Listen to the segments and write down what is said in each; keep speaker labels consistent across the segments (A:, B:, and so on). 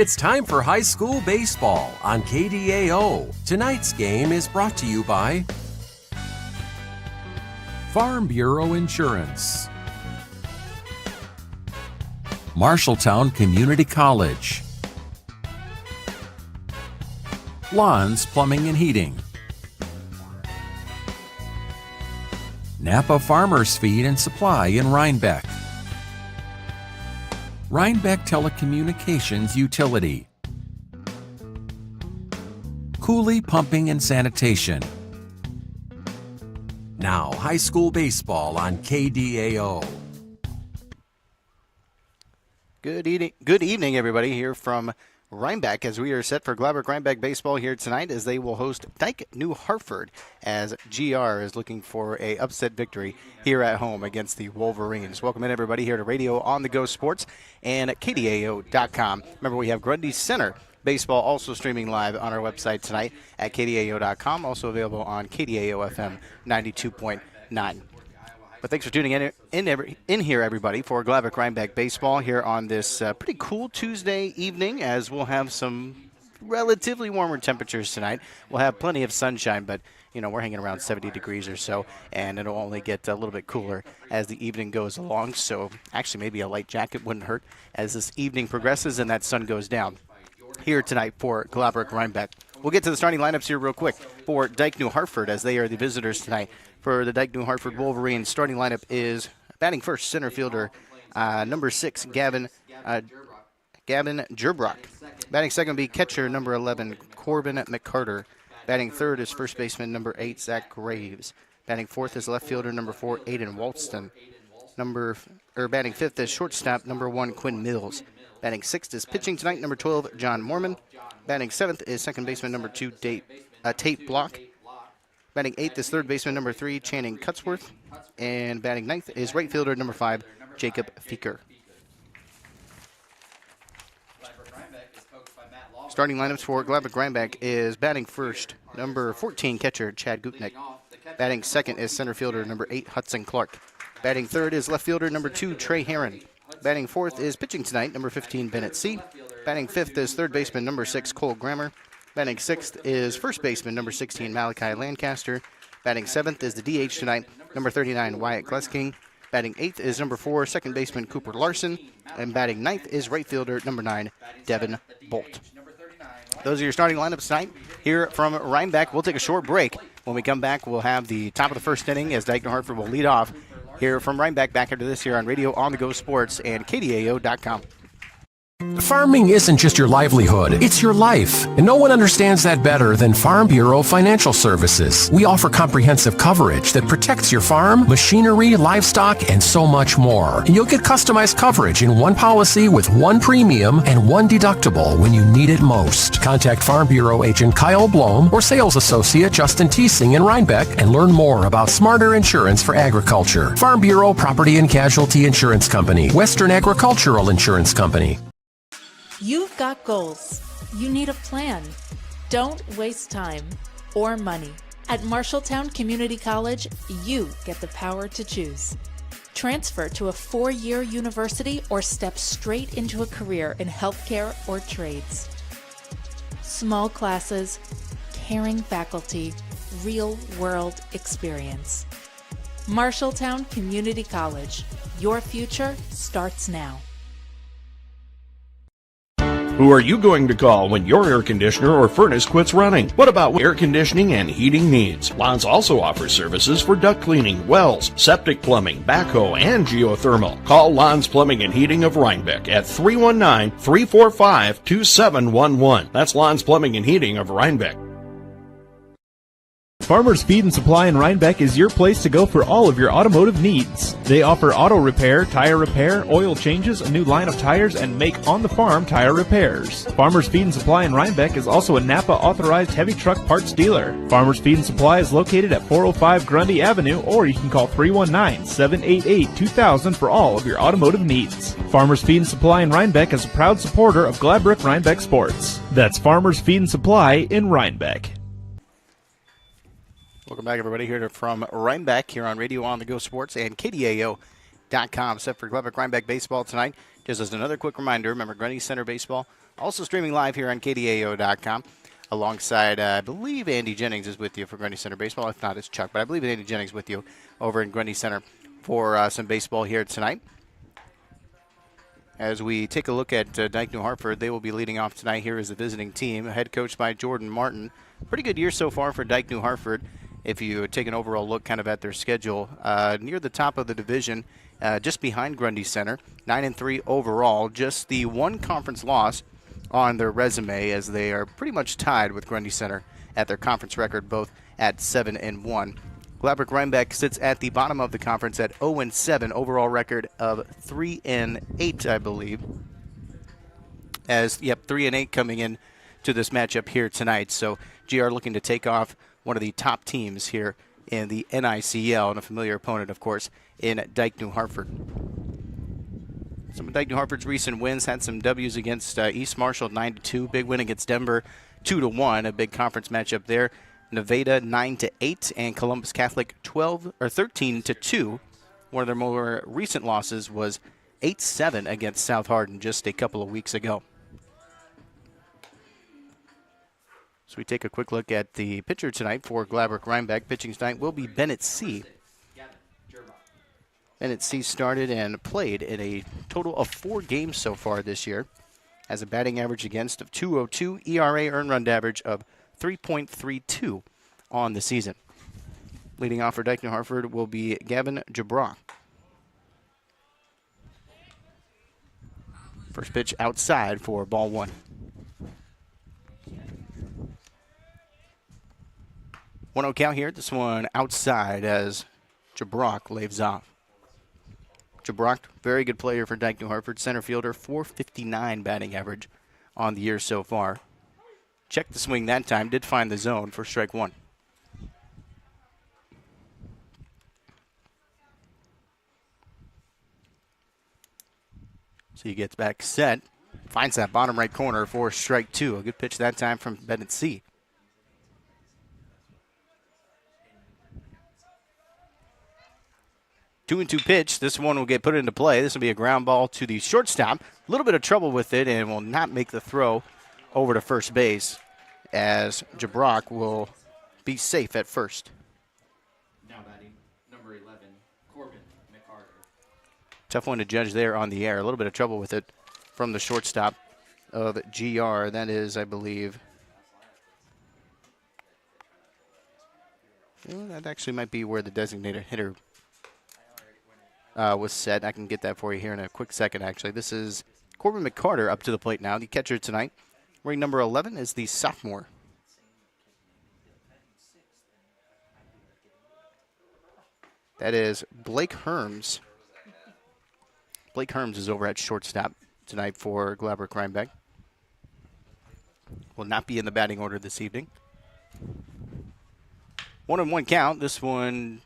A: It's time for high school baseball on KDAO. Tonight's game is brought to you by Farm Bureau Insurance, Marshalltown Community College, Lawns Plumbing and Heating, Napa Farmers Feed and Supply in Reinbeck, Reinbeck Telecommunications Utility, Cooley Pumping and Sanitation. Now, high school baseball on KDAO.
B: Good evening, everybody, here from Reinbeck, as we are set for Gladbrook Reinbeck baseball here tonight, as they will host Dike, New Hartford, as GR is looking for a upset victory here at home against the Wolverines. Welcome in, everybody, here to Radio On the Go Sports and at KDAO.com. Remember, we have Grundy Center baseball also streaming live on our website tonight at KDAO.com, also available on KDAO FM 92.9. But thanks for tuning in here, everybody, for Gladbrook Reinbeck baseball here on this pretty cool Tuesday evening, as we'll have some relatively warmer temperatures tonight. We'll have plenty of sunshine, but, you know, we're hanging around 70 degrees or so, and it'll only get a little bit cooler as the evening goes along. So actually maybe a light jacket wouldn't hurt as this evening progresses and that sun goes down here tonight for Gladbrook Reinbeck. We'll get to the starting lineups here real quick for Dike, New Hartford, as they are the visitors tonight. For the Dike, New Hartford Wolverines, starting lineup is batting first, center fielder, number 6, Gavin Gerbrock. Batting second will be catcher, number 11, Corbin McCarter. Batting third is first baseman, number 8, Zach Graves. Batting fourth is left fielder, number 4, Aiden Walston. Batting fifth is shortstop, number 1, Quinn Mills. Batting sixth is pitching tonight, number 12, John Mormon. Batting seventh is second baseman, number 2, Tate Block. Batting eighth is third baseman, number 3, Channing Cutsworth. And batting ninth is right fielder, number 5, Jacob Feeker. Starting lineups for Gladbrook Reinbeck is batting first, number 14, catcher, Chad Gutnick. Batting second is center fielder, number 8, Hudson Clark. Batting third is left fielder, number 2, Trey Herron. Batting fourth is pitching tonight, number 15, Bennett C. Batting fifth is third baseman, number 6, Cole Grammer. Batting sixth is first baseman, number 16, Malachi Lancaster. Batting seventh is the DH tonight, number 39, Wyatt Glesking. Batting eighth is number 4, second baseman, Cooper Larson. And batting ninth is right fielder, number 9, Devin Bolt. Those are your starting lineups tonight here from Reinbeck. We'll take a short break. When we come back, we'll have the top of the first inning as Dike, New Hartford will lead off here from Reinbeck. Back after this here on Radio On the Go Sports and KDAO.com.
A: Farming isn't just your livelihood, it's your life. And no one understands that better than Farm Bureau Financial Services. We offer comprehensive coverage that protects your farm, machinery, livestock, and so much more. And you'll get customized coverage in one policy with one premium and one deductible when you need it most. Contact Farm Bureau agent Kyle Blom or sales associate Justin Teesing in Reinbeck and learn more about smarter insurance for agriculture. Farm Bureau Property and Casualty Insurance Company, Western Agricultural Insurance Company.
C: You've got goals. You need a plan. Don't waste time or money. At Marshalltown Community College, you get the power to choose. Transfer to a 4-year university or step straight into a career in healthcare or trades. Small classes, caring faculty, real-world experience. Marshalltown Community College. Your future starts now.
D: Who are you going to call when your air conditioner or furnace quits running? What about air conditioning and heating needs? Lons also offers services for duct cleaning, wells, septic plumbing, backhoe, and geothermal. Call Lons Plumbing and Heating of Reinbeck at 319-345-2711. That's Lons Plumbing and Heating of Reinbeck.
E: Farmers Feed and Supply in Reinbeck is your place to go for all of your automotive needs. They offer auto repair, tire repair, oil changes, a new line of tires, and make on-the-farm tire repairs. Farmers Feed and Supply in Reinbeck is also a Napa authorized heavy truck parts dealer. Farmers Feed and Supply is located at 405 Grundy Avenue, or you can call 319-788-2000 for all of your automotive needs. Farmers Feed and Supply in Reinbeck is a proud supporter of Gladbrook Reinbeck Sports. That's Farmers Feed and Supply in Reinbeck.
B: Welcome back, everybody, here from Reinbeck here on Radio On the Go Sports and KDAO.com. Set for Gladbrook Reinbeck baseball tonight. Just as another quick reminder, remember Grundy Center baseball Also streaming live here on KDAO.com alongside, I believe Andy Jennings is with you for Grundy Center Baseball. If not, it's Chuck. But I believe Andy Jennings with you over in Grundy Center for some baseball here tonight. As we take a look at Dike New Hartford, they will be leading off tonight here as the visiting team, head coached by Jordan Martin. Pretty good year so far for Dike New Hartford. If you take an overall look kind of at their schedule, near the top of the division, just behind Grundy Center, 9-3 overall. Just the one conference loss on their resume, as they are pretty much tied with Grundy Center at their conference record, both at 7-1. Gladbrook Reinbeck sits at the bottom of the conference at 0-7, overall record of 3-8, I believe. 3-8 coming in to this matchup here tonight. So GR looking to take off one of the top teams here in the NICL, and a familiar opponent, of course, in Dike New Hartford. Some of Dike New Hartford's recent wins had some W's against East Marshall 9-2, big win against Denver 2-1, a big conference matchup there. Nevada 9-8, and Columbus Catholic 13-2. One of their more recent losses was 8-7 against South Hardin just a couple of weeks ago. So we take a quick look at the pitcher tonight for Gladbrook Reinbeck. Pitching tonight will be Bennett C. Bennett C started and played in a total of 4 games so far this year. Has a batting average against of .202, ERA earned run average of 3.32 on the season. Leading off for Dike New Hartford will be Gavin Jabrock. First pitch outside for ball 1. 1-0 count here. This one outside as Jabrock lays off. Jabrock, very good player for Dike New Hartford. Center fielder, .459 batting average on the year so far. Checked the swing that time, did find the zone for strike 1. So he gets back set, finds that bottom right corner for strike 2. A good pitch that time from Bennett C. Two and 2 pitch. This one will get put into play. This will be a ground ball to the shortstop. A little bit of trouble with it and will not make the throw over to first base, as Jabrock will be safe at first.
F: Now batting, number 11, Corbin McCarter.
B: Tough one to judge there on the air. A little bit of trouble with it from the shortstop of GR. That is, I believe, that actually might be where the designated hitter was set. I can get that for you here in a quick second, actually. This is Corbin McCarter up to the plate now, the catcher tonight. Ring number 11 is the sophomore. That is Blake Herms. Blake Herms is over at shortstop tonight for Gladbrook Reinbeck. Will not be in the batting order this evening. 1-1 count. This one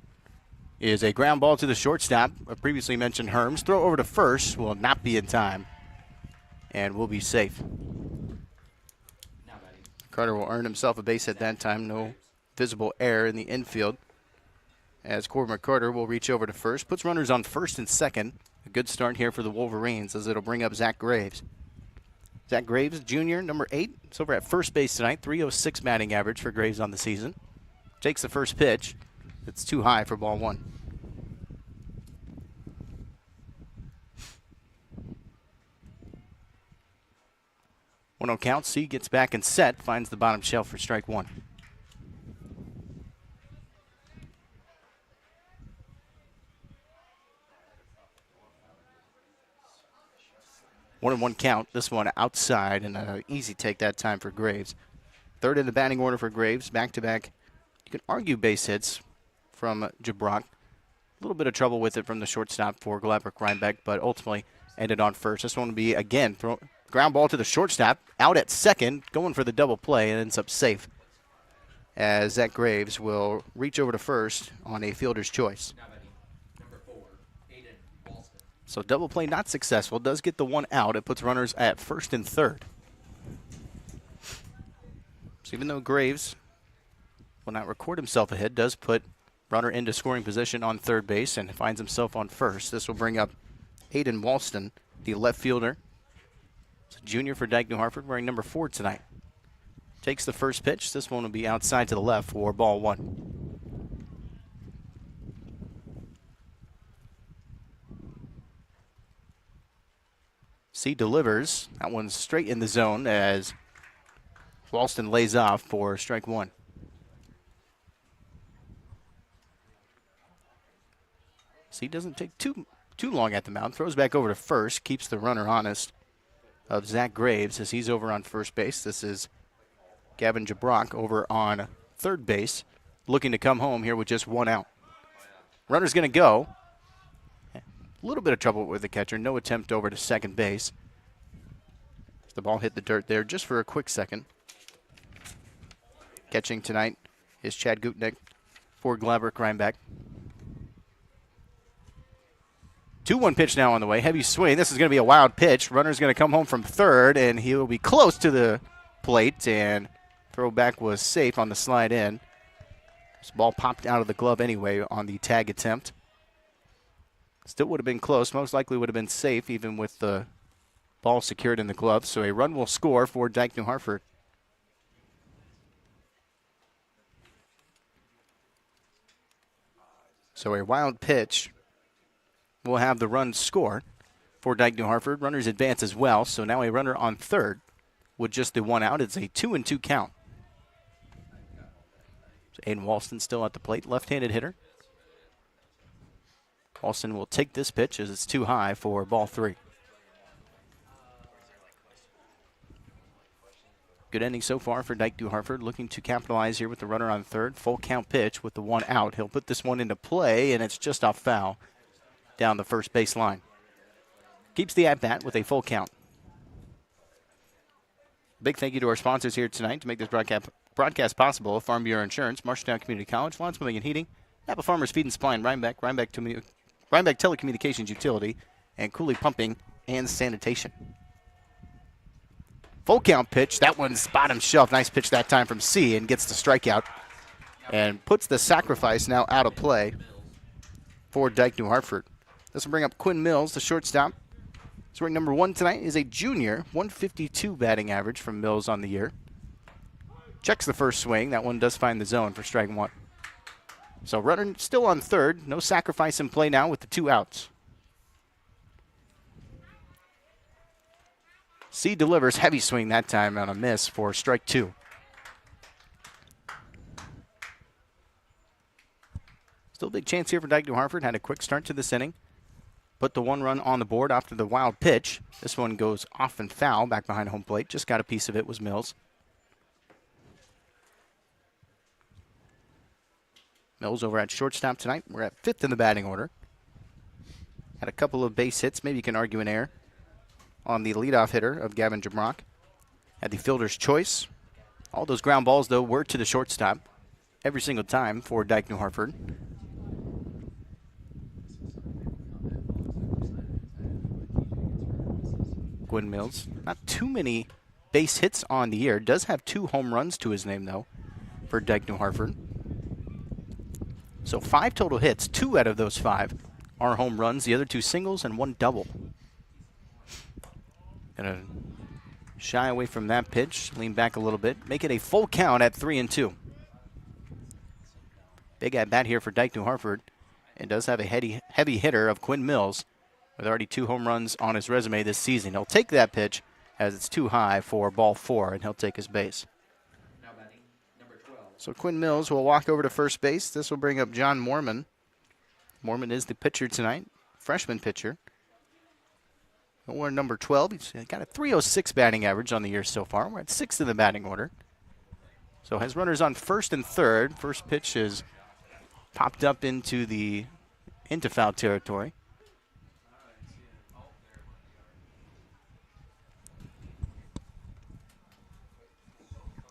B: is a ground ball to the shortstop. I previously mentioned Herms. Throw over to first. Will not be in time and will be safe. Carter will earn himself a base at that time. No visible error in the infield, as Corbin McCarter will reach over to first. Puts runners on first and second. A good start here for the Wolverines, as it'll bring up Zach Graves. Zach Graves, junior, number 8. It's over at first base tonight. .306 batting average for Graves on the season. Takes the first pitch. It's too high for ball 1. One-0 count. C gets back and set. Finds the bottom shelf for strike 1. One and 1 count. This one outside, and an easy take that time for Graves. Third in the batting order for Graves. Back-to-back, you can argue, base hits from Jabrock. A little bit of trouble with it from the shortstop for Gladbrook Reinbeck, but ultimately ended on first. This one will be, again, ground ball to the shortstop. Out at second, going for the double play, and ends up safe, as Zach Graves will reach over to first on a fielder's choice. So double play not successful. Does get the one out. It puts runners at first and third. So even though Graves will not record himself a hit, does put runner into scoring position on third base and finds himself on first. This will bring up Aiden Walston, the left fielder It's a junior for Dike New Hartford, wearing number 4 tonight. Takes the first pitch. This one will be outside to the left for ball 1. C delivers. That one's straight in the zone as Walston lays off for strike 1. C doesn't take too long at the mound. Throws back over to first. Keeps the runner honest of Zach Graves as he's over on first base. This is Gavin Jabrock over on third base, looking to come home here with just 1 out. Runner's going to go. A little bit of trouble with the catcher. No attempt over to second base. The ball hit the dirt there just for a quick second. Catching tonight is Chad Gutnick for Gladbrook Reinbeck. 2-1 pitch now on the way. Heavy swing. This is going to be a wild pitch. Runner's going to come home from third, and he'll be close to the plate, and throwback was safe on the slide in. This ball popped out of the glove anyway on the tag attempt. Still would have been close. Most likely would have been safe even with the ball secured in the glove. So a run will score for Dike New Hartford. So a wild pitch will have the run score for Dike New Hartford. Runners advance as well. So now a runner on third with just the 1 out. It's a 2-2 count. So Aiden Walston still at the plate, left-handed hitter. Walston will take this pitch as it's too high for ball 3. Good ending so far for Dike New Hartford, looking to capitalize here with the runner on third. Full count pitch with the 1 out. He'll put this one into play, and it's just off foul down the first base line. Keeps the at-bat with a full count. Big thank you to our sponsors here tonight to make this broadcast possible. Farm Bureau Insurance, Marshalltown Community College, Lawn Swimming and Heating, Napa Farmers Feed and Supply in Reinbeck, Reinbeck Telecommunications Utility, and Cooley Pumping and Sanitation. Full count pitch. That one's bottom shelf. Nice pitch that time from C, and gets the strikeout and puts the sacrifice now out of play for Dike New Hartford. This will bring up Quinn Mills, the shortstop. His ring number 1 tonight is a junior. 152 batting average from Mills on the year. Checks the first swing. That one does find the zone for strike 1. So runner still on third. No sacrifice in play now with the 2 outs. C delivers. Heavy swing that time on a miss for strike 2. Still a big chance here for Dike New Hartford. Had a quick start to this inning. Put the 1 run on the board after the wild pitch. This one goes off and foul back behind home plate. Just got a piece of it, was Mills. Mills over at shortstop tonight. We're at 5th in the batting order. Had a couple of base hits. Maybe you can argue an error on the leadoff hitter of Gavin Jabrock. Had the fielder's choice. All those ground balls, though, were to the shortstop every single time for Dike New Hartford. Quinn Mills, not too many base hits on the year. Does have 2 home runs to his name, though, for Dike New Hartford. So 5 total hits. 2 out of those 5 are home runs. The other 2 singles and 1 double. Gonna shy away from that pitch, lean back a little bit, make it a full count at 3-2. Big at bat here for Dike New Hartford, and does have a heavy hitter of Quinn Mills with already 2 home runs on his resume this season. He'll take that pitch as it's too high for ball 4, and he'll take his base.
F: Now batting, number 12.
B: So Quinn Mills will walk over to first base. This will bring up John Mormon. Mormon is the pitcher tonight, freshman pitcher. We're number 12. He's got a .306 batting average on the year so far. We're at 6th in the batting order. So has runners on first and third. First pitch is popped up into foul territory.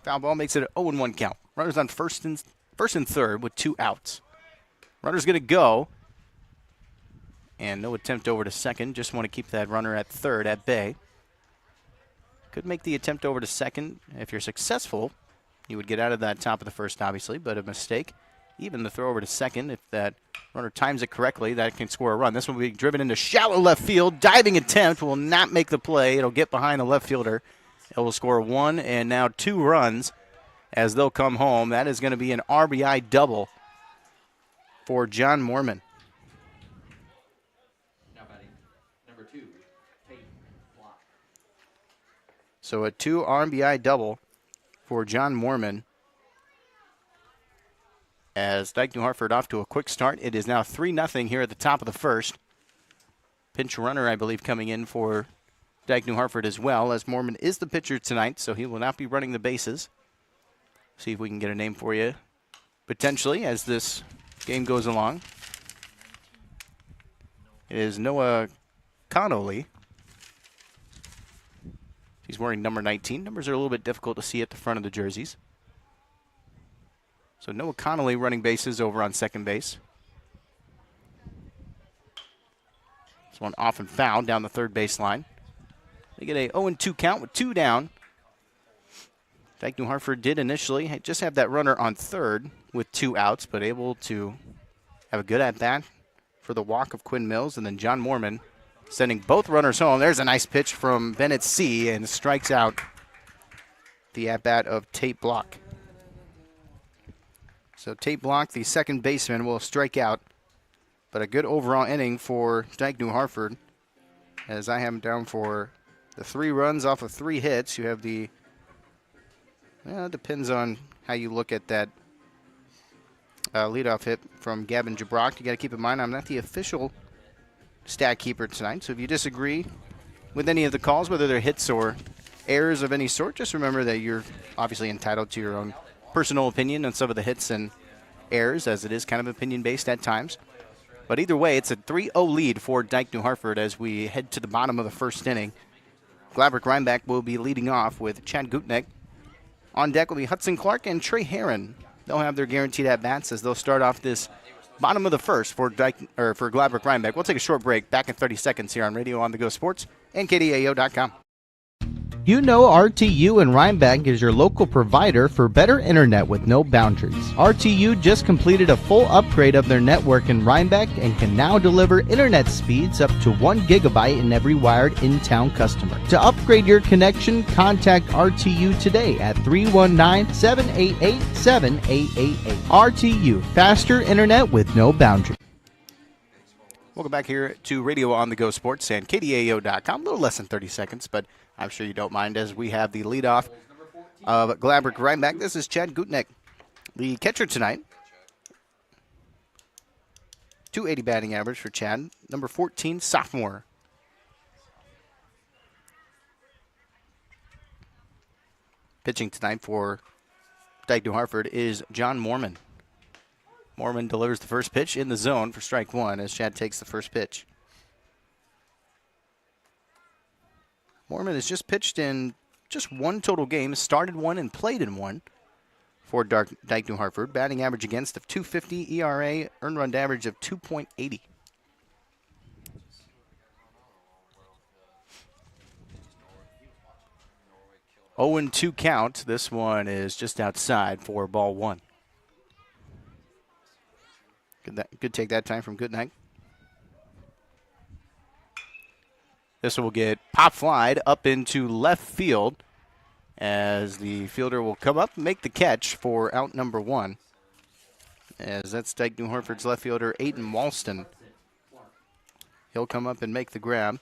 B: Foul ball makes it an 0-1 count. Runners on first and third with 2 outs. Runner's going to go. And no attempt over to second. Just want to keep that runner at third at bay. Could make the attempt over to second. If you're successful, you would get out of that top of the first, obviously, but a mistake. Even the throw over to second, if that Runner times it correctly. That can score a run. This one will be driven into shallow left field. Diving attempt will not make the play. It'll get behind the left fielder. It will score 1 and now 2 runs as they'll come home. That is going to be an RBI double for John Mormon.
F: Now batting number 2, Tate Block.
B: So a 2 RBI double for John Mormon. As Dike New Hartford off to a quick start. It is now 3-0 here at the top of the first. Pinch runner, I believe, coming in for Dike New Hartford as well, as Mormon is the pitcher tonight, so he will not be running the bases. See if we can get a name for you potentially as this game goes along. It is Noah Connolly. He's wearing number 19. Numbers are a little bit difficult to see at the front of the jerseys. So Noah Connolly running bases over on second base. This one off and foul down the third baseline. They get a 0-2 count with 2 down. Dike New Hartford did initially just have that runner on third with 2 outs, but able to have a good at-bat for the walk of Quinn Mills. And then John Mormon sending both runners home. There's a nice pitch from Bennett C. and strikes out the at-bat of Tate Block. So Tate Block, the second baseman, will strike out. But a good overall inning for Dike New Hartford, as I have him down for the 3 runs off of 3 hits. You have the, well, it depends on how you look at that leadoff hit from Gavin Jabrock. You got to keep in mind, I'm not the official stat keeper tonight, so if you disagree with any of the calls, whether they're hits or errors of any sort, just remember that you're obviously entitled to your own personal opinion on some of the hits and errors, as it is kind of opinion-based at times. But either way, it's a 3-0 lead for Dike New Hartford as we head to the bottom of the first inning. Gladbrook Reinbeck will be leading off with Chad Gutnick. On deck will be Hudson Clark and Trey Herron. They'll have their guaranteed at-bats as they'll start off this bottom of the first for Gladbrook Reinbeck. We'll take a short break, back in 30 seconds here on Radio On The Go Sports and KDAO.com.
G: You know RTU and Reinbeck is your local provider for better internet with no boundaries. RTU just completed a full upgrade of their network in Reinbeck and can now deliver internet speeds up to 1 gigabyte in every wired in-town customer. To upgrade your connection, contact RTU today at 319-788-7888. RTU, faster internet with no boundaries.
B: Welcome back here to Radio On The Go Sports and KDAO.com. A little less than 30 seconds, but I'm sure you don't mind as we have the leadoff of Gladbrook Reinbeck. This is Chad Gutnick, the catcher tonight. 280 batting average for Chad, number 14, sophomore. Pitching tonight for Dike New Hartford is John Mormon. Mormon delivers the first pitch in the zone for strike 1 as Chad takes the first pitch. Mormon has just pitched in just 1 total game, started 1 and played in 1 for Dike New Hartford. Batting average against of .250, ERA, earned run average of 2.80. Oh and 2 count. This one is just outside for ball 1. Good take that time from Goodnight. This will get pop flied up into left field as the fielder will come up and make the catch for out number 1. As that's Dike New Hartford's left fielder, Aiden Walston. He'll come up and make the grab.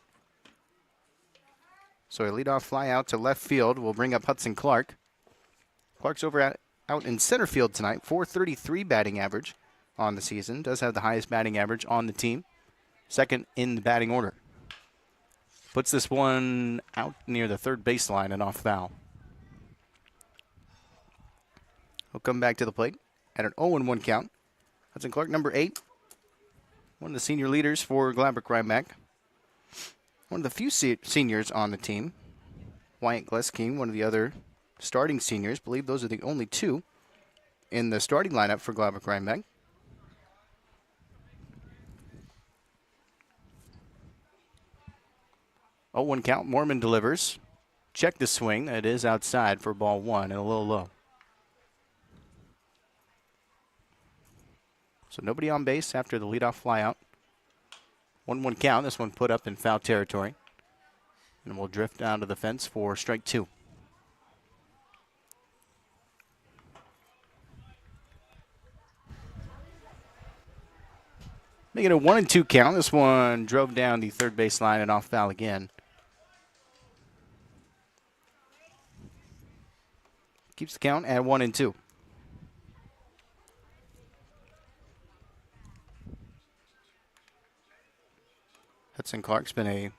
B: So a leadoff fly out to left field will bring up Hudson Clark. Clark's out in center field tonight, .433 batting average on the season. Does have the highest batting average on the team. Second in the batting order. Puts this one out near the third baseline and off foul. He'll come back to the plate at an 0-1 count. Hudson Clark, number 8. One of the senior leaders for Gladbrook Reinbeck. One of the few seniors on the team. Wyatt Gleskind, one of the other starting seniors. I believe those are the only 2 in the starting lineup for Gladbrook Reinbeck. Oh, 1 count. Mormon delivers. Check the swing. It is outside for ball 1 and a little low. So nobody on base after the leadoff flyout. 1-1 count. This one put up in foul territory. And we'll drift down to the fence for strike 2. Making a 1-2 count. This one drove down the third base line and off foul again. Keeps the count at 1-2. Hudson Clark's been a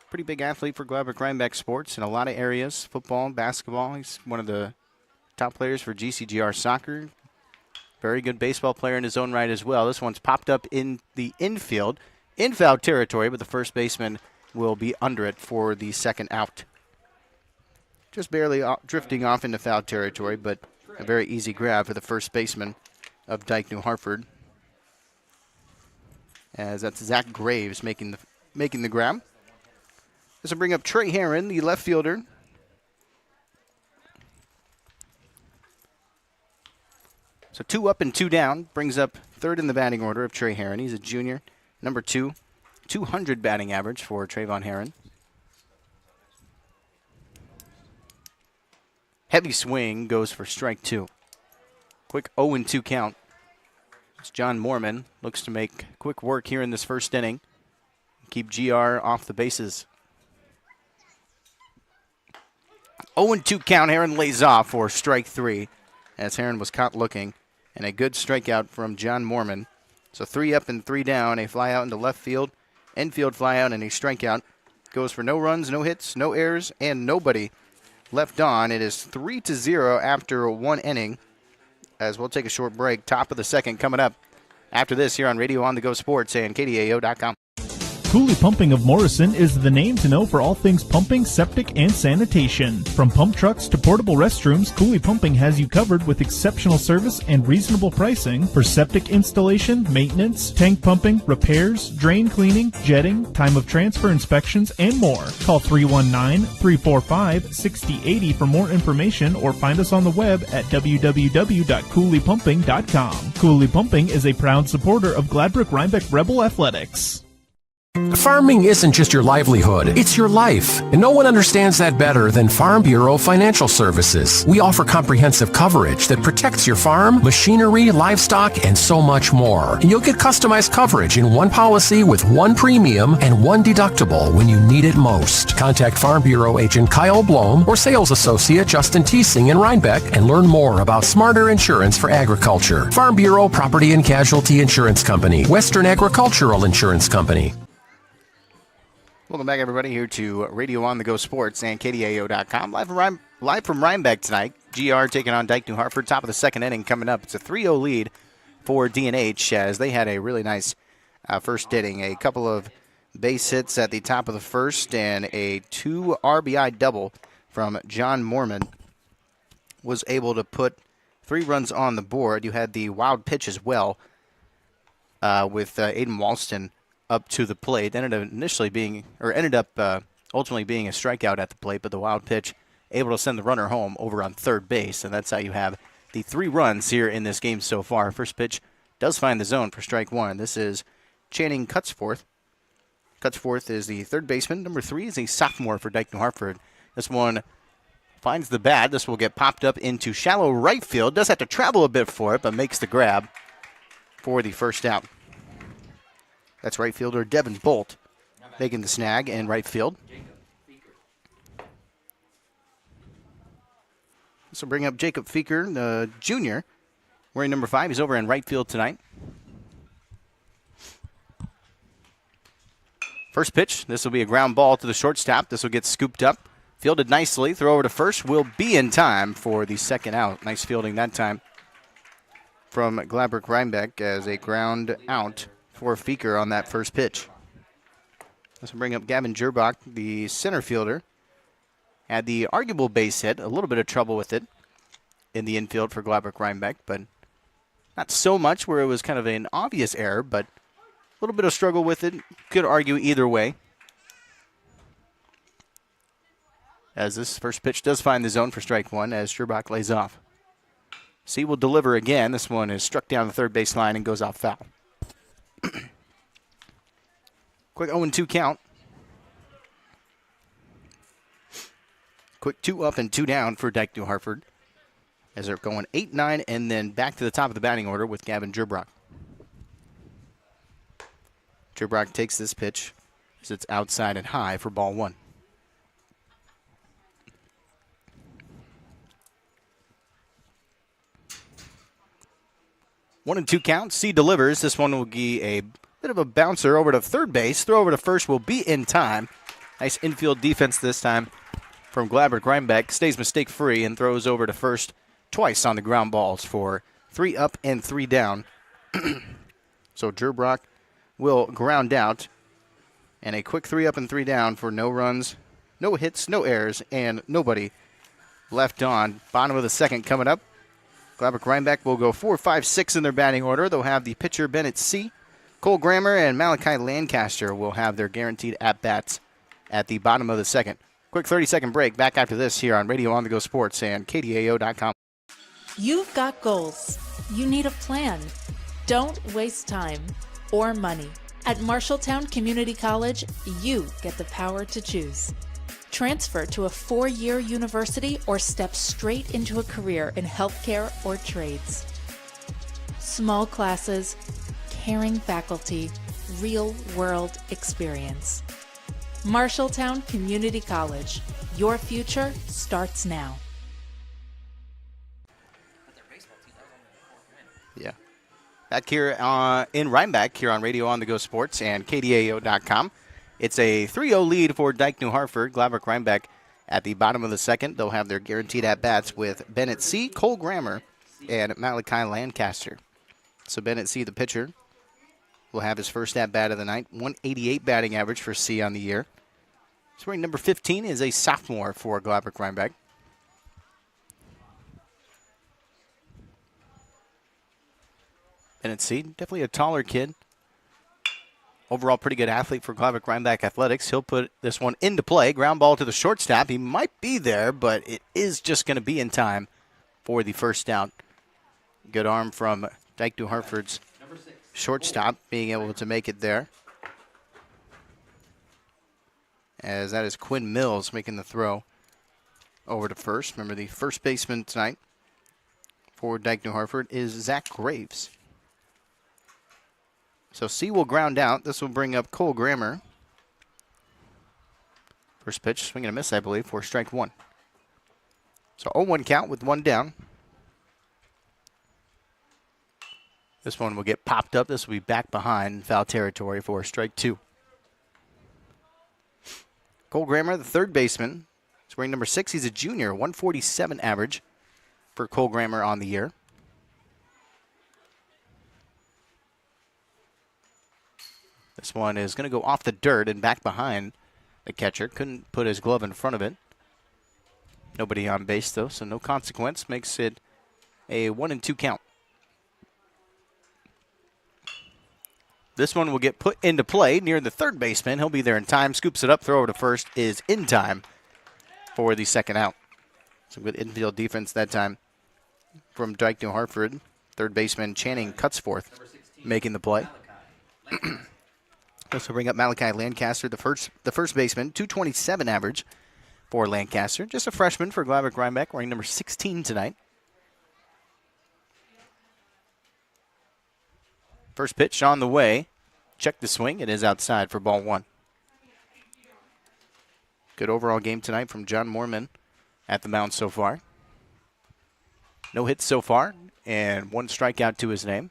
B: pretty big athlete for Gladbrook Reinbeck sports in a lot of areas. Football, basketball. He's one of the top players for GCGR soccer. Very good baseball player in his own right as well. This one's popped up in the infield, in foul territory, but the first baseman will be under it for the second out. Just barely drifting off into foul territory, but a very easy grab for the first baseman of Dike, New Hartford. As that's Zach Graves making the grab. This will bring up Trey Herron, the left fielder. So 2 up and 2 down brings up third in the batting order of Trey Herron. He's a junior, number 2, 200 batting average for Trayvon Herron. Heavy swing goes for strike 2. Quick 0-2 count. As John Mormon looks to make quick work here in this first inning. Keep GR off the bases. 0-2 count. Herron lays off for strike 3 as Herron was caught looking. And a good strikeout from John Mormon. So 3 up and 3 down. A fly out into left field. Infield fly out and a strikeout. Goes for no runs, no hits, no errors, and nobody left on. It is 3-0 after 1 inning. As we'll take a short break. Top of the second coming up after this here on Radio On The Go Sports and KDAO.com.
E: Cooley Pumping of Morrison is the name to know for all things pumping, septic, and sanitation. From pump trucks to portable restrooms, Cooley Pumping has you covered with exceptional service and reasonable pricing for septic installation, maintenance, tank pumping, repairs, drain cleaning, jetting, time of transfer inspections, and more. Call 319-345-6080 for more information or find us on the web at www.cooleypumping.com. Cooley Pumping is a proud supporter of Gladbrook Reinbeck Rebel Athletics.
A: Farming isn't just your livelihood, it's your life. And no one understands that better than Farm Bureau Financial Services. We offer comprehensive coverage that protects your farm, machinery, livestock, and so much more. And you'll get customized coverage in one policy with one premium and one deductible when you need it most. Contact Farm Bureau agent Kyle Blom or sales associate Justin Teesing in Reinbeck and learn more about smarter insurance for agriculture. Farm Bureau Property and Casualty Insurance Company, Western Agricultural Insurance Company.
B: Welcome back, everybody, here to Radio On The Go Sports and KDAO.com. Live from Reinbeck tonight. GR taking on Dike, New Hartford. Top of the second inning coming up. It's a 3-0 lead for D&H as they had a really nice first inning. A couple of base hits at the top of the first and a 2 RBI double from John Mormon was able to put 3 runs on the board. You had the wild pitch as well with Aiden Walston up to the plate. Ended up ultimately being a strikeout at the plate, but the wild pitch able to send the runner home over on third base, and that's how you have the 3 runs here in this game so far. First pitch does find the zone for strike 1. This is Channing Cutsforth. Cutsforth is the third baseman. Number 3 is a sophomore for Dike, New Hartford. This one finds the bat. This will get popped up into shallow right field. Does have to travel a bit for it, but makes the grab for the first out. That's right fielder Devin Bolt making the snag in right field. This will bring up Jacob Feeker, the junior, wearing number 5. He's over in right field tonight. First pitch, this will be a ground ball to the shortstop. This will get scooped up, fielded nicely. Throw over to first will be in time for the second out. Nice fielding that time from Gladbrook Reinbeck as a ground out for Feeker on that first pitch. This will bring up Gavin Gerbach, the center fielder. Had the arguable base hit, a little bit of trouble with it in the infield for Gladbrook Reinbeck, but not so much where it was kind of an obvious error, but a little bit of struggle with it. Could argue either way. As this first pitch does find the zone for strike 1 as Gerbach lays off. C will deliver again. This one is struck down the third base line and goes off foul. Quick 0-2 count. Quick 2 up and 2 down for Dike New Hartford, as they're going 8-9 and then back to the top of the batting order with Gavin Gerbrock. Gerbrock takes this pitch as it's outside and high for ball 1. One and 2 count. C delivers. This one will be a bit of a bouncer over to third base. Throw over to first will be in time. Nice infield defense this time from Gladbrook. Reinbeck stays mistake-free and throws over to first twice on the ground balls for 3 up and 3 down. So Gerbrock will ground out. And a quick 3 up and 3 down for no runs, no hits, no errors, and nobody left on. Bottom of the second coming up. Gladbrook Reinbeck will go 4, 5, 6 in their batting order. They'll have the pitcher Bennett C. Cole Grammer and Malachi Lancaster will have their guaranteed at-bats at the bottom of the second. Quick 30-second break. Back after this here on Radio On The Go Sports and KDAO.com.
C: You've got goals. You need a plan. Don't waste time or money. At Marshalltown Community College, you get the power to choose. Transfer to a 4-year university or step straight into a career in healthcare or trades. Small classes, caring faculty, real-world experience. Marshalltown Community College. Your future starts now.
B: Yeah. Back here in Reinbeck, here on Radio On The Go Sports and KDAO.com. It's a 3-0 lead for Dike New Hartford. Gladbrook Reinbeck at the bottom of the second. They'll have their guaranteed at-bats with Bennett C., Cole Grammer, and Malachi Lancaster. So Bennett C., the pitcher, will have his first at-bat of the night. 188 batting average for C on the year. Scoring number 15 is a sophomore for Gladbrook Reinbeck. Bennett C., definitely a taller kid. Overall, pretty good athlete for Gladbrook Reinbeck Athletics. He'll put this one into play. Ground ball to the shortstop. He might be there, but it is just going to be in time for the first out. Good arm from Dike New Hartford's shortstop, being able to make it there. As that is Quinn Mills making the throw over to first. Remember, the first baseman tonight for Dike New Hartford is Zach Graves. So C will ground out. This will bring up Cole Grammer. First pitch, swing and a miss, I believe, for strike 1. So 0-1 count with 1 down. This one will get popped up. This will be back behind foul territory for strike 2. Cole Grammer, the third baseman. He's wearing number 6. He's a junior, 147 average for Cole Grammer on the year. This one is going to go off the dirt and back behind the catcher. Couldn't put his glove in front of it. Nobody on base, though, so no consequence. Makes it a 1-2 count. This one will get put into play near the third baseman. He'll be there in time. Scoops it up. Throw over to first is in time for the second out. Some good infield defense that time from Dike New Hartford. Third baseman Channing Cutsforth making the play. This will bring up Malachi Lancaster, the first baseman, 227 average for Lancaster. Just a freshman for Gladbrook Reinbeck, wearing number 16 tonight. First pitch on the way. Check the swing. It is outside for ball 1. Good overall game tonight from John Moorman at the mound so far. No hits so far, and 1 strikeout to his name.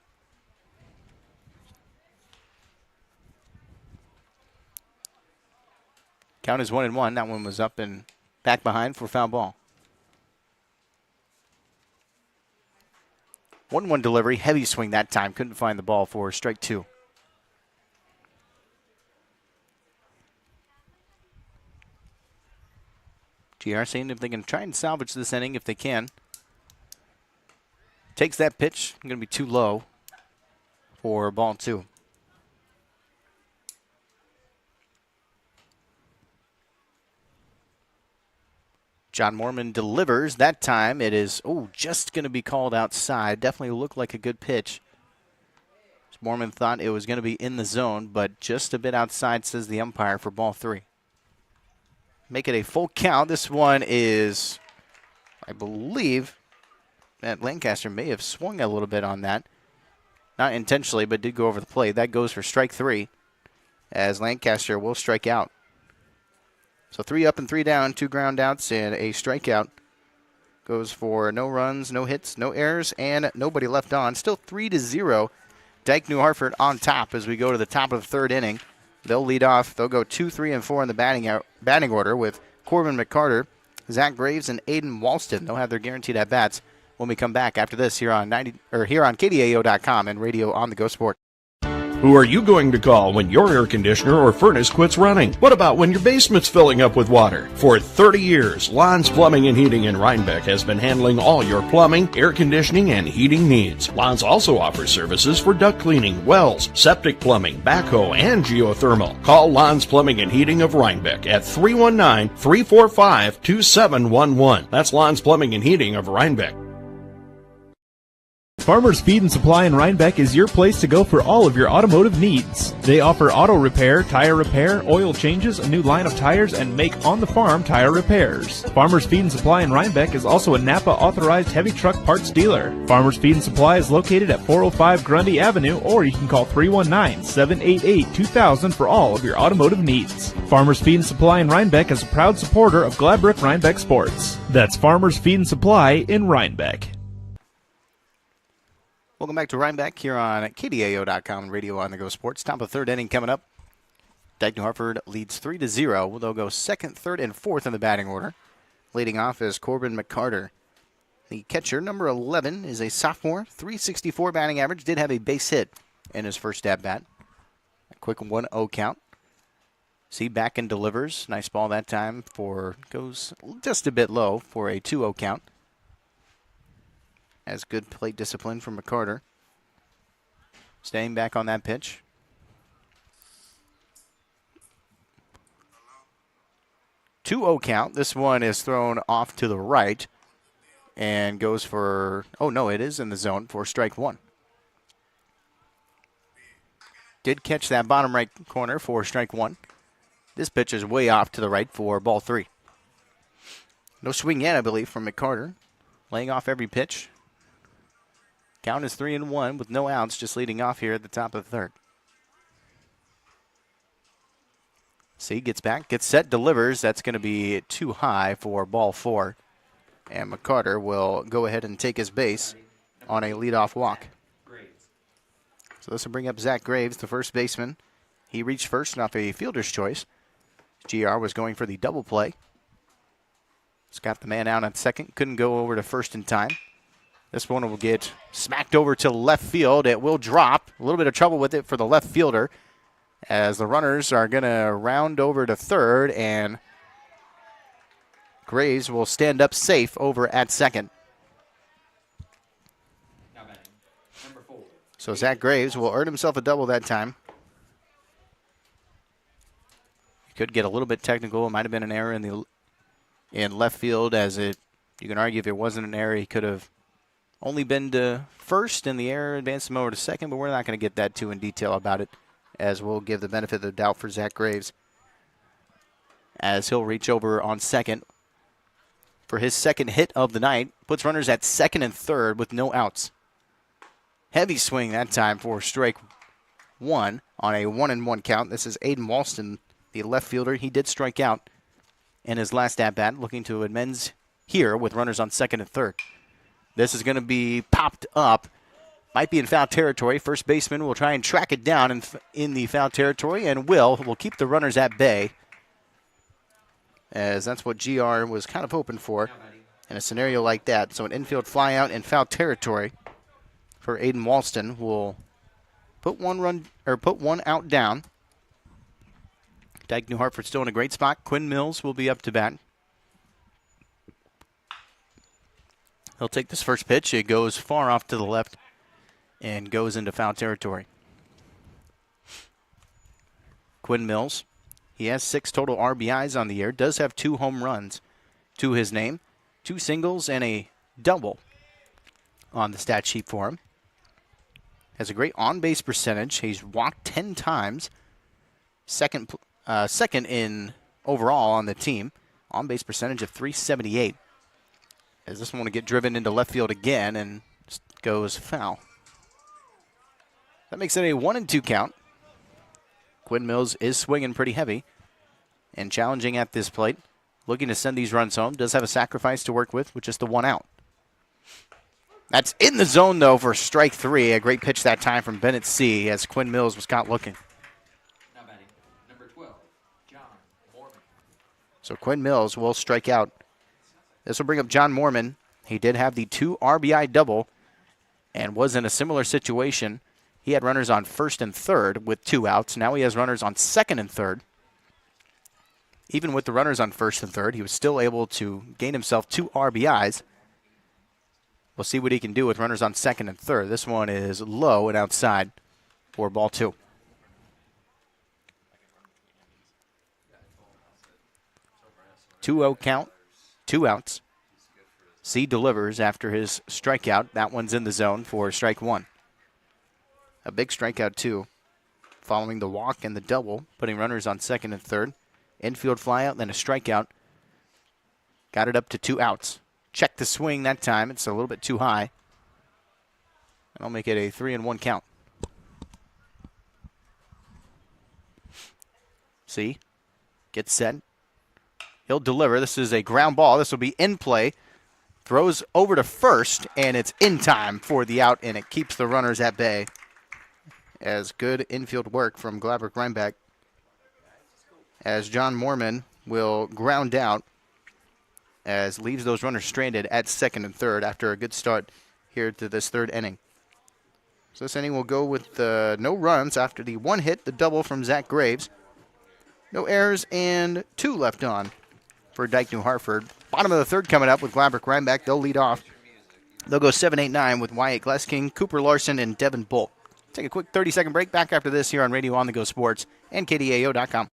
B: Count is 1-1. That one was up and back behind for foul ball. 1-1 delivery. Heavy swing that time. Couldn't find the ball for strike 2. GR saying if they can try and salvage this inning, if they can. Takes that pitch. Going to be too low for ball 2. John Mormon delivers. That time it is, just going to be called outside. Definitely looked like a good pitch. Mormon thought it was going to be in the zone, but just a bit outside, says the umpire, for ball 3. Make it a full count. This one is, I believe, that Lancaster may have swung a little bit on that. Not intentionally, but did go over the plate. That goes for strike 3, as Lancaster will strike out. So 3 up and 3 down, 2 ground outs, and a strikeout. Goes for no runs, no hits, no errors, and nobody left on. Still 3-0. Dike New Hartford on top as we go to the top of the 3rd inning. They'll lead off. They'll go 2, 3, and 4 in the batting order with Corbin McCarter, Zach Graves, and Aiden Walston. They'll have their guaranteed at-bats when we come back after this here on KDAO.com and Radio on the Go Sport.
D: Who are you going to call when your air conditioner or furnace quits running? What about when your basement's filling up with water? For 30 years, Lon's Plumbing and Heating in Reinbeck has been handling all your plumbing, air conditioning, and heating needs. Lon's also offers services for duct cleaning, wells, septic plumbing, backhoe, and geothermal. Call Lon's Plumbing and Heating of Reinbeck at 319-345-2711. That's Lon's Plumbing and Heating of Reinbeck.
E: Farmers Feed and Supply in Reinbeck is your place to go for all of your automotive needs. They offer auto repair, tire repair, oil changes, a new line of tires, and make on-the-farm tire repairs. Farmers Feed and Supply in Reinbeck is also a Napa authorized heavy truck parts dealer. Farmers Feed and Supply is located at 405 Grundy Avenue, or you can call 319-788-2000 for all of your automotive needs. Farmers Feed and Supply in Reinbeck is a proud supporter of Gladbrook Reinbeck Sports. That's Farmers Feed and Supply in Reinbeck.
B: Welcome back to Reinbeck here on KDAO.com and Radio on the Go Sports. Top of 3rd inning coming up. Dike New Hartford leads 3-0. They'll go 2nd, 3rd, and 4th in the batting order. Leading off is Corbin McCarter. The catcher, number 11, is a sophomore, .364 batting average. Did have a base hit in his first at-bat. A quick 1-0 count. See, back and delivers. Nice ball that time goes just a bit low for a 2-0 count. As good plate discipline from McCarter. Staying back on that pitch. Two-0 count. This one is thrown off to the right and goes for, it is in the zone for strike 1. Did catch that bottom right corner for strike 1. This pitch is way off to the right for ball 3. No swing yet, I believe, from McCarter. Laying off every pitch. Count is 3-1 with no outs, just leading off here at the top of the 3rd. See, gets back, gets set, delivers. That's going to be too high for ball 4. And McCarter will go ahead and take his base on a leadoff walk. So this will bring up Zach Graves, the first baseman. He reached first off a fielder's choice. GR was going for the double play. He's got the man out at second. Couldn't go over to first in time. This one will get smacked over to left field. It will drop. A little bit of trouble with it for the left fielder as the runners are going to round over to third, and Graves will stand up safe over at second. So Zach Graves will earn himself a double that time. He could get a little bit technical. It might have been an error in left field, you can argue if it wasn't an error, he could have only been to first, and the error advanced him over to second, but we're not going to get that too in detail about it, as we'll give the benefit of the doubt for Zach Graves, as he'll reach over on second for his second hit of the night. Puts runners at second and third with no outs. Heavy swing that time for strike 1 on a 1-1 count. This is Aiden Walston, the left fielder. He did strike out in his last at-bat, looking to amends here with runners on second and third. This is going to be popped up. Might be in foul territory. First baseman will try and track it down in the foul territory, and will keep the runners at bay, as that's what GR was kind of hoping for in a scenario like that. So an infield fly out in foul territory for Aiden Walston will put one out down. Dike New Hartford still in a great spot. Quinn Mills will be up to bat. He'll take this first pitch. It goes far off to the left and goes into foul territory. Quinn Mills, he has 6 total RBIs on the year, does have 2 home runs. to his name. 2 singles and a double on the stat sheet for him. Has a great on-base percentage. He's walked 10 times. Second in overall on the team. On-base percentage of .378. As this one will get driven into left field again and goes foul. That makes it a 1-2 count. Quinn Mills is swinging pretty heavy and challenging at this plate. Looking to send these runs home. Does have a sacrifice to work with just the 1 out. That's in the zone, though, for strike 3. A great pitch that time from Bennett C. as Quinn Mills was caught looking.
F: Now batting, number 12, John Mormon.
B: So Quinn Mills will strike out. This will bring up John Mormon. He did have the 2 RBI double and was in a similar situation. He had runners on first and third with 2 outs. Now he has runners on second and third. Even with the runners on first and third, he was still able to gain himself 2 RBIs. We'll see what he can do with runners on second and third. This one is low and outside for ball 2. Two-0 count, 2 outs. C delivers after his strikeout. That one's in the zone for strike 1. A big strikeout, too, following the walk and the double, putting runners on second and third. Infield flyout, then a strikeout. Got it up to 2 outs. Check the swing that time. It's a little bit too high. And I'll make it a 3-1 count. See? Gets set. He'll deliver. This is a ground ball. This will be in play. Throws over to first, and it's in time for the out, and it keeps the runners at bay. As good infield work from Gladbrook Reinbeck. As John Mormon will ground out as leaves those runners stranded at second and third after a good start here to this 3rd inning. So this inning will go with no runs after the 1 hit, the double from Zach Graves. No errors and 2 left on for Dike New Hartford. Bottom of the 3rd coming up with Gladbrook Reinbeck. They'll lead off. They'll go 7-8-9 with Wyatt Glesking, Cooper Larson, and Devin Bull. Take a quick 30-second break. Back after this here on Radio On The Go Sports and KDAO.com.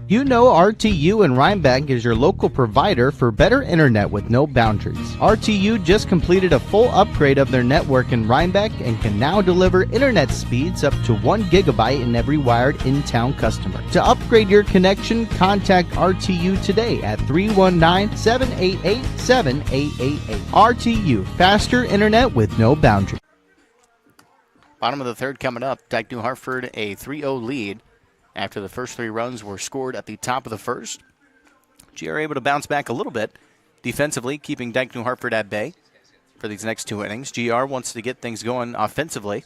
G: You know RTU and Reinbeck is your local provider for better internet with no boundaries. RTU just completed a full upgrade of their network in Reinbeck and can now deliver internet speeds up to 1 gigabyte in every wired in-town customer. To upgrade your connection, contact RTU today at 319-788-7888. RTU, faster internet with no boundaries.
B: Bottom of the 3rd coming up. Dike New Hartford a 3-0 lead. After the first 3 runs were scored at the top of the 1st. GR able to bounce back a little bit defensively, keeping Dike New Hartford at bay for these next 2 innings. GR wants to get things going offensively.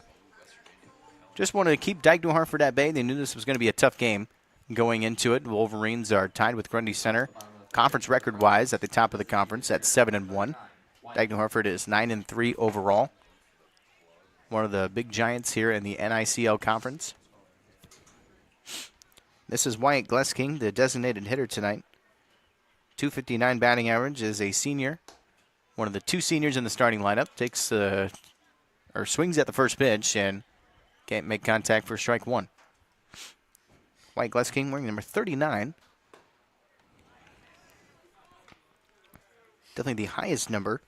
B: Just wanted to keep Dike New Hartford at bay. They knew this was going to be a tough game going into it. Wolverines are tied with Grundy Center, conference record-wise at the top of the conference at 7-1. Dike New Hartford is 9-3 overall. One of the big giants here in the NICL conference. This is Wyatt Glesking, the designated hitter tonight. .259 batting average, is a senior. One of the 2 seniors in the starting lineup. Swings at the first pitch and can't make contact for strike 1. Wyatt Glesking wearing number 39. Definitely the highest number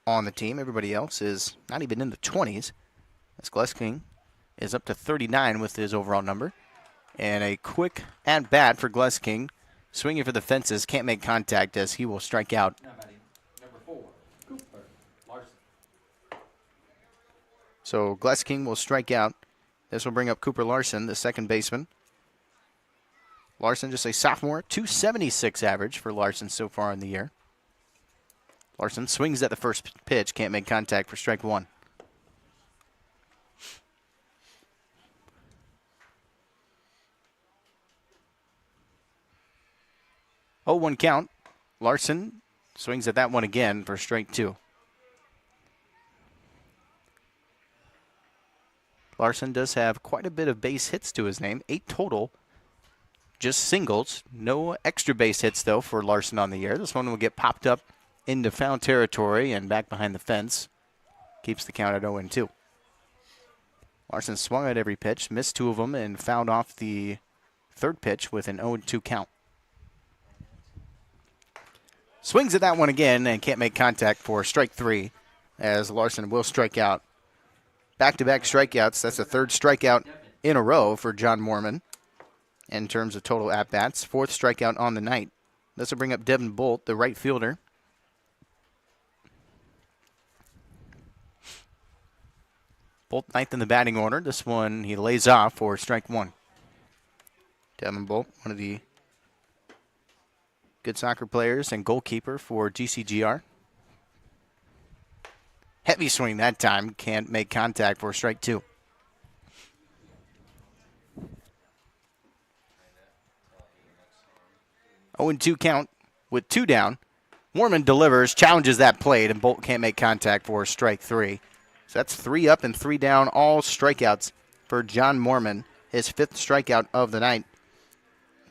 B: on the team. Everybody else is not even in the 20s. As Glesking is up to 39 with his overall number. And a quick at-bat for Glesking. Swinging for the fences, can't make contact as he will strike out.
F: Now batting, number 4, Cooper Larson.
B: So Glesking will strike out. This will bring up Cooper Larson, the second baseman. Larson, just a sophomore, .276 average for Larson so far in the year. Larson swings at the first pitch, can't make contact for strike 1. 0-1 count. Larson swings at that one again for strike 2. Larson does have quite a bit of base hits to his name, 8 total. Just singles. No extra base hits, though, for Larson on the year. This one will get popped up into foul territory and back behind the fence. Keeps the count at 0-2. Larson swung at every pitch, missed 2 of them, and fouled off the 3rd pitch with an 0-2 count. Swings at that one again and can't make contact for strike 3 as Larson will strike out. Back-to-back strikeouts. That's the third strikeout in a row for John Mormon in terms of total at-bats. Fourth strikeout on the night. This will bring up Devin Bolt, the right fielder. Bolt ninth in the batting order. This one he lays off for strike 1. Devin Bolt, one of the good soccer players and goalkeeper for GCGR. Heavy swing that time. Can't make contact for strike 2. Oh, and 2 count with 2 down. Mormon delivers, challenges that plate, and Bolt can't make contact for strike 3. So that's 3 up and 3 down, all strikeouts for John Mormon, his 5th strikeout of the night.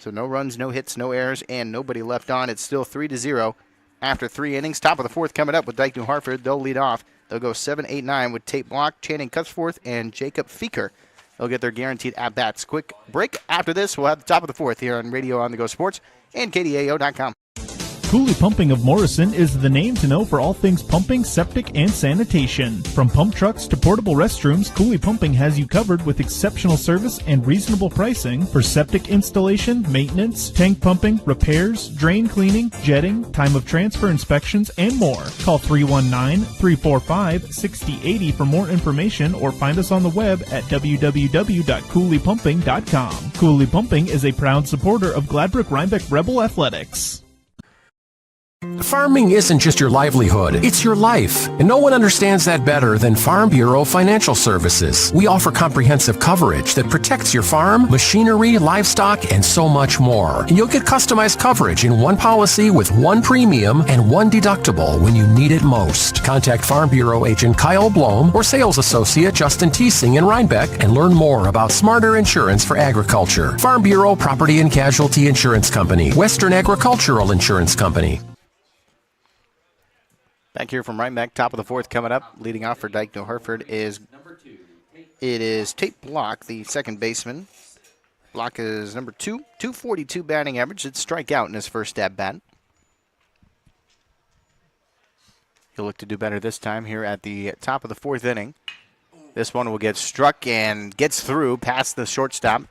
B: So no runs, no hits, no errors, and nobody left on. It's still 3-0 after 3 innings. Top of the 4th coming up with Dike New Hartford. They'll lead off. They'll go 7-8-9 with Tate Block, Channing Cutsforth, and Jacob Feeker. They'll get their guaranteed at-bats. Quick break. After this, we'll have the top of the 4th here on Radio On The Go Sports and KDAO.com.
E: Cooley Pumping of Morrison is the name to know for all things pumping, septic, and sanitation. From pump trucks to portable restrooms, Cooley Pumping has you covered with exceptional service and reasonable pricing for septic installation, maintenance, tank pumping, repairs, drain cleaning, jetting, time of transfer inspections, and more. Call 319-345-6080 for more information or find us on the web at www.cooleypumping.com. Cooley Pumping is a proud supporter of Gladbrook Reinbeck Rebel Athletics.
A: Farming isn't just your livelihood, it's your life. And no one understands that better than Farm Bureau Financial Services. We offer comprehensive coverage that protects your farm, machinery, livestock, and so much more. And you'll get customized coverage in one policy with one premium and one deductible when you need it most. Contact Farm Bureau agent Kyle Blom or sales associate Justin Teesing in Reinbeck and learn more about smarter insurance for agriculture. Farm Bureau Property and Casualty Insurance Company, Western Agricultural Insurance Company.
B: Back here from Reinbeck, top of the 4th coming up. Leading off for Dike New Hartford is Tate Block, the second baseman. Block is number 2, 242 batting average. It's strikeout in his first at-bat. He'll look to do better this time here at the top of the 4th inning. This one will get struck and gets through past the shortstop.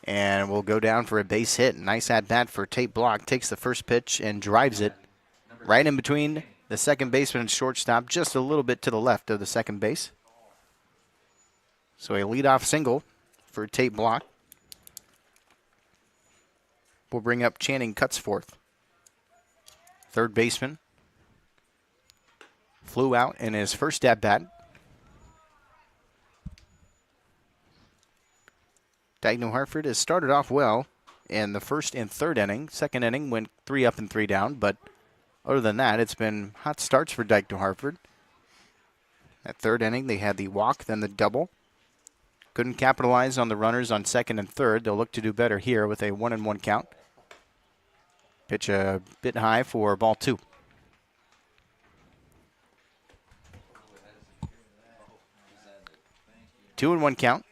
B: And will go down for a base hit. Nice at-bat for Tate Block. Takes the first pitch and drives it right in between the second baseman and shortstop, just a little bit to the left of the second base. So a leadoff single for Tate Block. We'll bring up Channing Cutsforth. Third baseman. Flew out in his first at-bat. Dike New Hartford has started off well in the first and third inning. Second inning went 3 up and 3 down, but other than that, it's been hot starts for Dike New Hartford. That third inning, they had the walk, then the double. Couldn't capitalize on the runners on second and third. They'll look to do better here with a 1-1 count. Pitch a bit high for ball 2. Two and 1 count.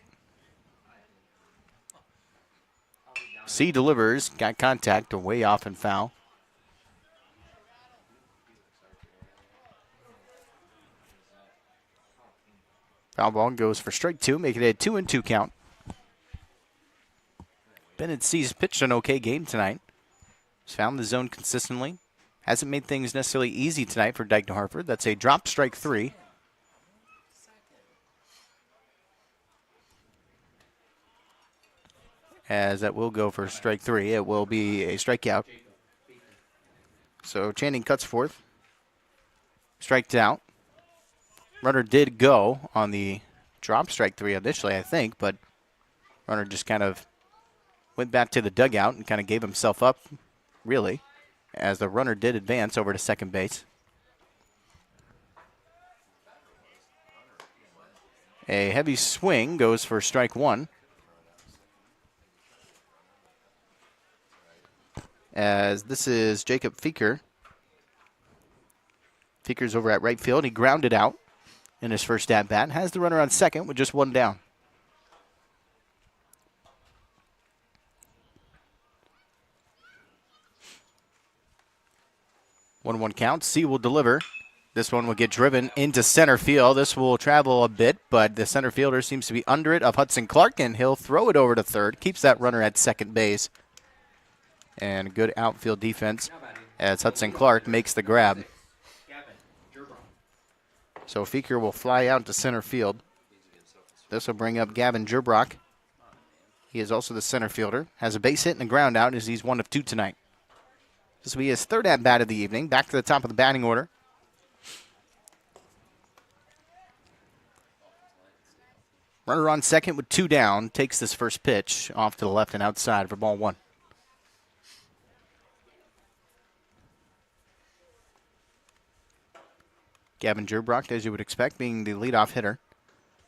B: C delivers, got contact, way off and foul. Foul ball goes for strike 2, making it a 2-2 count. Bennett C's pitched an okay game tonight. He's found the zone consistently. Hasn't made things necessarily easy tonight for Dike New Hartford. That's a drop strike 3. As that will go for strike 3. It will be a strikeout. So Channing Cutsforth striked out. Runner did go on the drop strike 3 initially, I think, but runner just kind of went back to the dugout and kind of gave himself up, really, as the runner did advance over to second base. A heavy swing goes for strike 1. As this is Jacob Feeker. Feeker's over at right field. He grounded out in his first at-bat. Has the runner on second with just 1 down. 1-1 count. C will deliver. This one will get driven into center field. This will travel a bit, but the center fielder seems to be under it of Hudson Clark, and he'll throw it over to third. Keeps that runner at second base. And good outfield defense as Hudson Clark makes the grab. So Feeker will fly out to center field. This will bring up Gavin Gerbrock. He is also the center fielder. Has a base hit and a ground out as he's 1 of 2 tonight. This will be his third at-bat of the evening. Back to the top of the batting order. Runner on second with 2 down. Takes this first pitch off to the left and outside for ball 1. Gavin Gerbrock, as you would expect, being the leadoff hitter.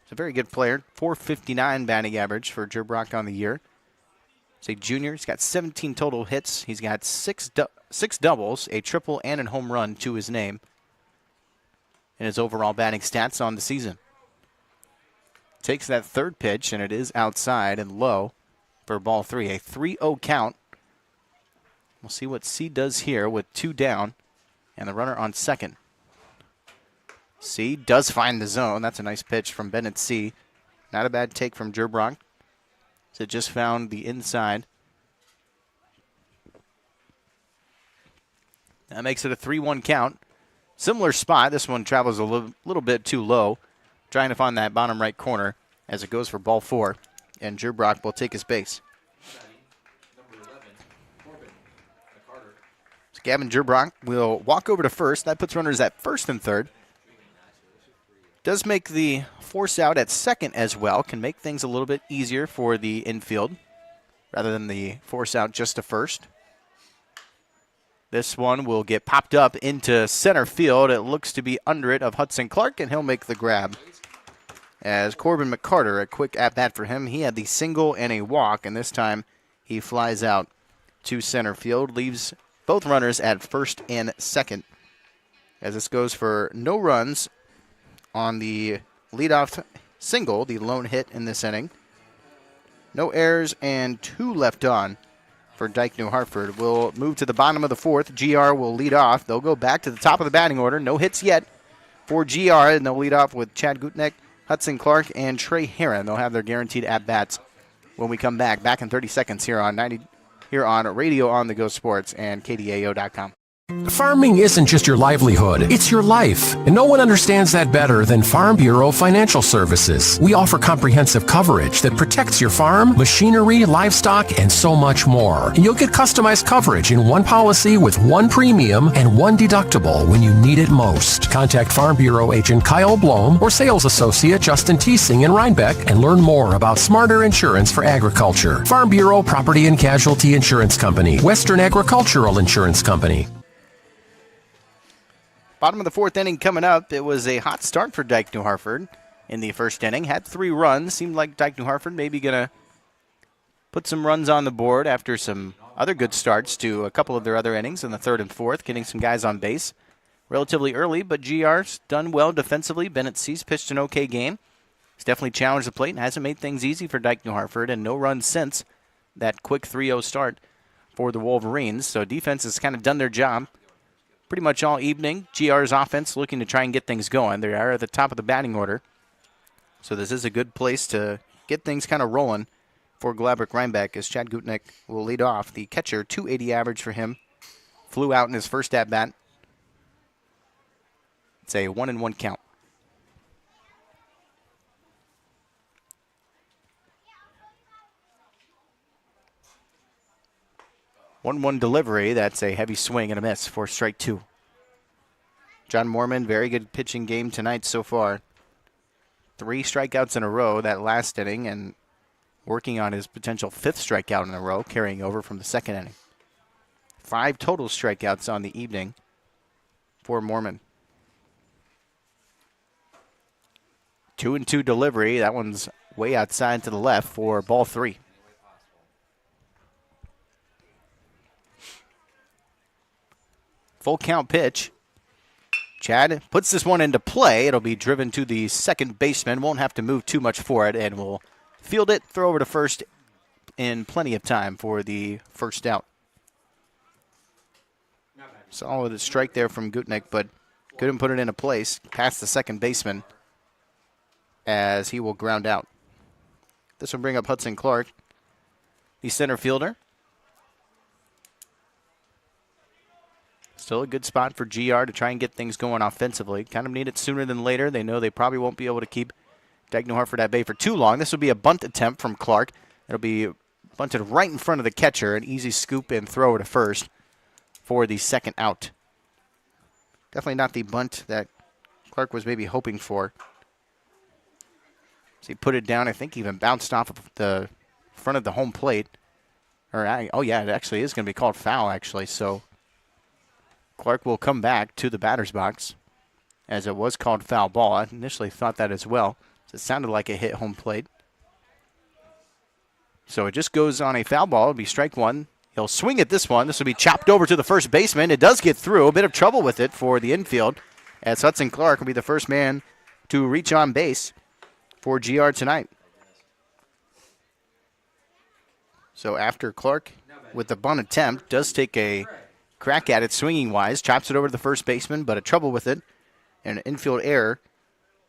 B: He's a very good player. .459 batting average for Gerbrock on the year. He's a junior. He's got 17 total hits. He's got six doubles, a triple, and a home run to his name in his overall batting stats on the season. Takes that third pitch, and it is outside and low for ball 3. A 3-0 count. We'll see what C does here with 2 down and the runner on second. C does find the zone. That's a nice pitch from Bennett C. Not a bad take from Gerbrock. So just found the inside. That makes it a 3-1 count. Similar spot. This one travels a little bit too low. Trying to find that bottom right corner as it goes for ball 4. And Gerbrock will take his base. So Gavin Gerbrock will walk over to first. That puts runners at first and third. Does make the force out at second as well. Can make things a little bit easier for the infield rather than the force out just to first. This one will get popped up into center field. It looks to be under it of Hudson Clark, and he'll make the grab. As Corbin McCarter, a quick at-bat for him. He had the single and a walk, and this time he flies out to center field. Leaves both runners at first and second. As this goes for no runs on the leadoff single, the lone hit in this inning. No errors and 2 left on for Dike New Hartford. We'll move to the bottom of the 4th. GR will lead off. They'll go back to the top of the batting order. No hits yet for GR, and they'll lead off with Chad Gutnick, Hudson Clark, and Trey Heron. They'll have their guaranteed at-bats when we come back. Back in 30 seconds here on Radio on the Go Sports and KDAO.com.
A: Farming isn't just your livelihood, it's your life. And no one understands that better than Farm Bureau Financial Services. We offer comprehensive coverage that protects your farm, machinery, livestock, and so much more. And you'll get customized coverage in one policy with one premium and one deductible when you need it most. Contact Farm Bureau agent Kyle Blom or sales associate Justin Teesing in Reinbeck and learn more about smarter insurance for agriculture. Farm Bureau Property and Casualty Insurance Company, Western Agricultural Insurance Company.
B: Bottom of the 4th inning coming up. It was a hot start for Dike New Hartford in the first inning. Had 3 runs. Seemed like Dike New Hartford maybe going to put some runs on the board after some other good starts to a couple of their other innings in the 3rd and 4th, getting some guys on base relatively early, but GR's done well defensively. Bennett C's pitched an okay game. He's definitely challenged the plate and hasn't made things easy for Dike New Hartford, and no runs since that quick 3-0 start for the Wolverines. So defense has kind of done their job pretty much all evening. GR's offense looking to try and get things going. They are at the top of the batting order. So this is a good place to get things kind of rolling for Gladbrook Reinbeck as Chad Gutnick will lead off. The catcher, .280 average for him. Flew out in his first at-bat. It's a 1-1 count. One delivery. That's a heavy swing and a miss for strike 2. John Moorman, very good pitching game tonight so far. 3 strikeouts in a row that last inning, and working on his potential 5th strikeout in a row, carrying over from the 2nd inning. 5 total strikeouts on the evening for Moorman. 2-2 delivery. That one's way outside to the left for ball 3. Full count pitch. Chad puts this one into play. It'll be driven to the second baseman. Won't have to move too much for it, and will field it, throw over to first in plenty of time for the first out. Solid strike there from Gutnick, but couldn't put it into place past the second baseman as he will ground out. This will bring up Hudson Clark, the center fielder. Still a good spot for GR to try and get things going offensively. Kind of need it sooner than later. They know they probably won't be able to keep Dike New Hartford at bay for too long. This will be a bunt attempt from Clark. It'll be bunted right in front of the catcher. An easy scoop and throw to first for the second out. Definitely not the bunt that Clark was maybe hoping for. So he put it down, I think even bounced off of the front of the home plate. Oh yeah, it actually is going to be called foul, actually. So Clark will come back to the batter's box as it was called foul ball. I initially thought that as well. It sounded like it hit home plate. So it just goes on a foul ball. It'll be strike one. He'll swing at this one. This will be chopped over to the first baseman. It does get through. A bit of trouble with it for the infield as Hudson Clark will be the first man to reach on base for GR tonight. So after Clark, with the bunt attempt, does take a crack at it swinging-wise, chops it over to the first baseman, but a trouble with it, and an infield error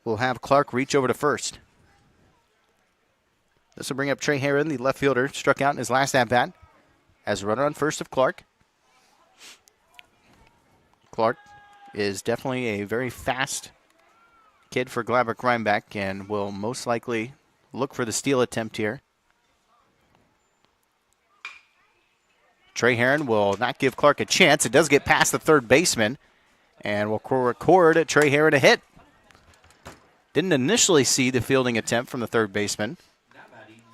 B: will have Clark reach over to first. This will bring up Trey Heron, the left fielder, struck out in his last at-bat as a runner on first of Clark. Clark is definitely a very fast kid for Gladbrook Reinbeck and will most likely look for the steal attempt here. Trey Heron will not give Clark a chance. It does get past the third baseman and will record Trey Heron a hit. Didn't initially see the fielding attempt from the third baseman.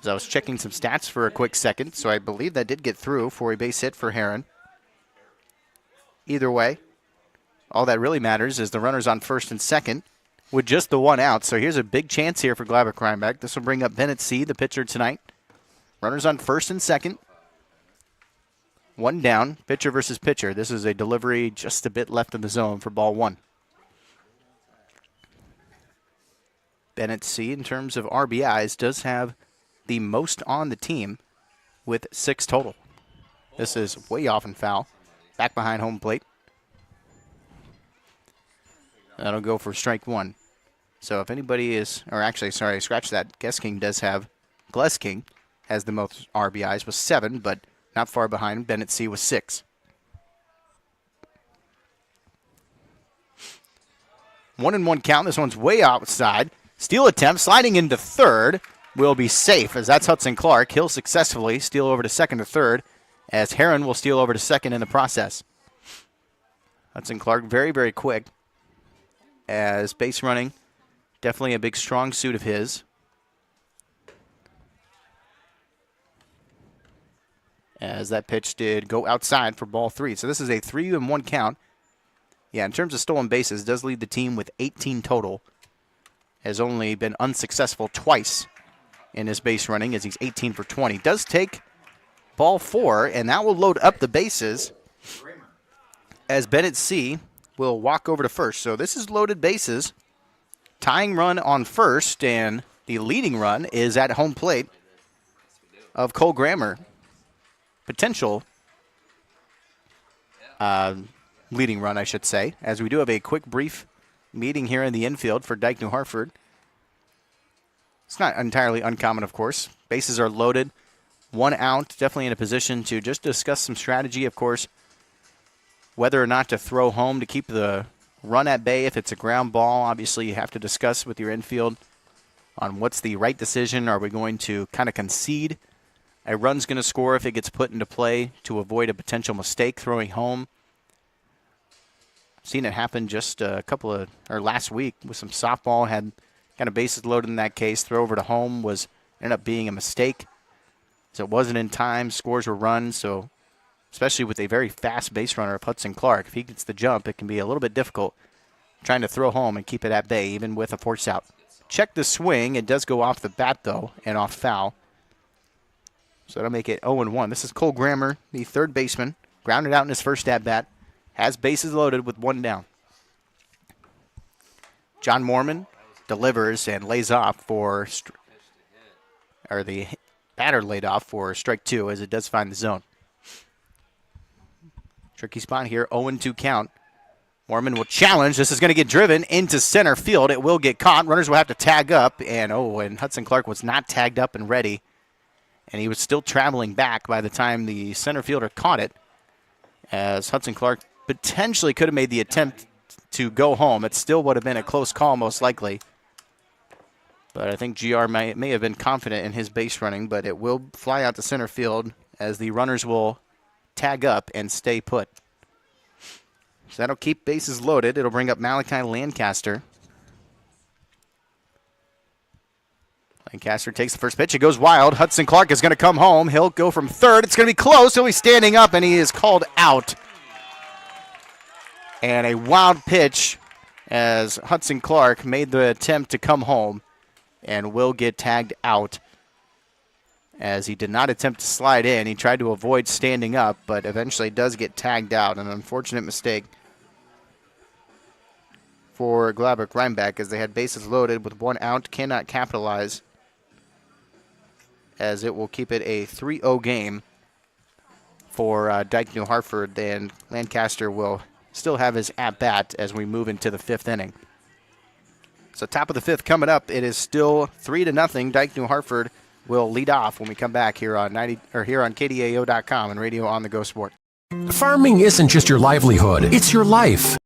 B: As I was checking some stats for a quick second, so I believe that did get through for a base hit for Heron. Either way, all that really matters is the runners on first and second with just the one out. So here's a big chance here for Gladbrook Reinbeck. This will bring up Bennett C., the pitcher tonight. Runners on first and second. One down, pitcher versus pitcher. This is a delivery just a bit left in the zone for ball one. Bennett C., in terms of RBIs, does have the most on the team with 6 total. This is way off and foul. Back behind home plate. That'll go for strike one. So if anybody is, or actually, sorry, scratch that. Glesking has the most RBIs with 7, but not far behind. Bennett C. with 6. 1-1 count. This one's way outside. Steal attempt, sliding into third, will be safe as that's Hudson Clark. He'll successfully steal over to second to third as Heron will steal over to second in the process. Hudson Clark very, very quick as base running, definitely a big strong suit of his. As that pitch did go outside for ball 3. So this is a 3-1 count. Yeah, in terms of stolen bases, does lead the team with 18 total. Has only been unsuccessful twice in his base running as he's 18 for 20. Does take ball 4, and that will load up the bases as Bennett C. will walk over to first. So this is loaded bases. Tying run on first, and the leading run is at home plate of Cole Grammer. Potential leading run, I should say, as we do have a quick brief meeting here in the infield for Dike New Hartford. It's not entirely uncommon, of course. Bases are loaded. 1 out, definitely in a position to just discuss some strategy, of course. Whether or not to throw home to keep the run at bay. If it's a ground ball, obviously you have to discuss with your infield on what's the right decision. Are we going to kind of concede? A run's going to score if it gets put into play to avoid a potential mistake throwing home. Seen it happen just last week with some softball. Had kind of bases loaded in that case. Throw over to home ended up being a mistake. So it wasn't in time. Scores were run. So especially with a very fast base runner of Hudson Clark, if he gets the jump, it can be a little bit difficult trying to throw home and keep it at bay, even with a force out. Check the swing. It does go off the bat, though, and off foul. So that'll make it 0-1. This is Cole Grammer, the third baseman. Grounded out in his first at-bat. Has bases loaded with 1 down. John Mormon delivers and lays off for, the batter laid off for strike 2 as it does find the zone. Tricky spot here, 0-2 count. Mormon will challenge. This is going to get driven into center field. It will get caught. Runners will have to tag up, and Hudson Clark was not tagged up and ready, and he was still traveling back by the time the center fielder caught it, as Hudson Clark potentially could have made the attempt to go home. It still would have been a close call, most likely. But I think GR may have been confident in his base running, but it will fly out to center field as the runners will tag up and stay put. So that'll keep bases loaded. It'll bring up Malachi Lancaster. Lancaster takes the first pitch. It goes wild. Hudson Clark is going to come home. He'll go from third. It's going to be close. He'll be standing up, and he is called out. And a wild pitch as Hudson Clark made the attempt to come home and will get tagged out, as he did not attempt to slide in. He tried to avoid standing up, but eventually does get tagged out. An unfortunate mistake for Gladbrook Reinbeck, as they had bases loaded with 1 out, cannot capitalize, as it will keep it a 3-0 game for Dike New Hartford, and Lancaster will still have his at-bat as we move into the 5th inning. So top of the 5th coming up. It is still 3-0. Dike New Hartford will lead off when we come back here on KDAO.com and Radio on the Go Sport.
A: Farming isn't just your livelihood, it's your life.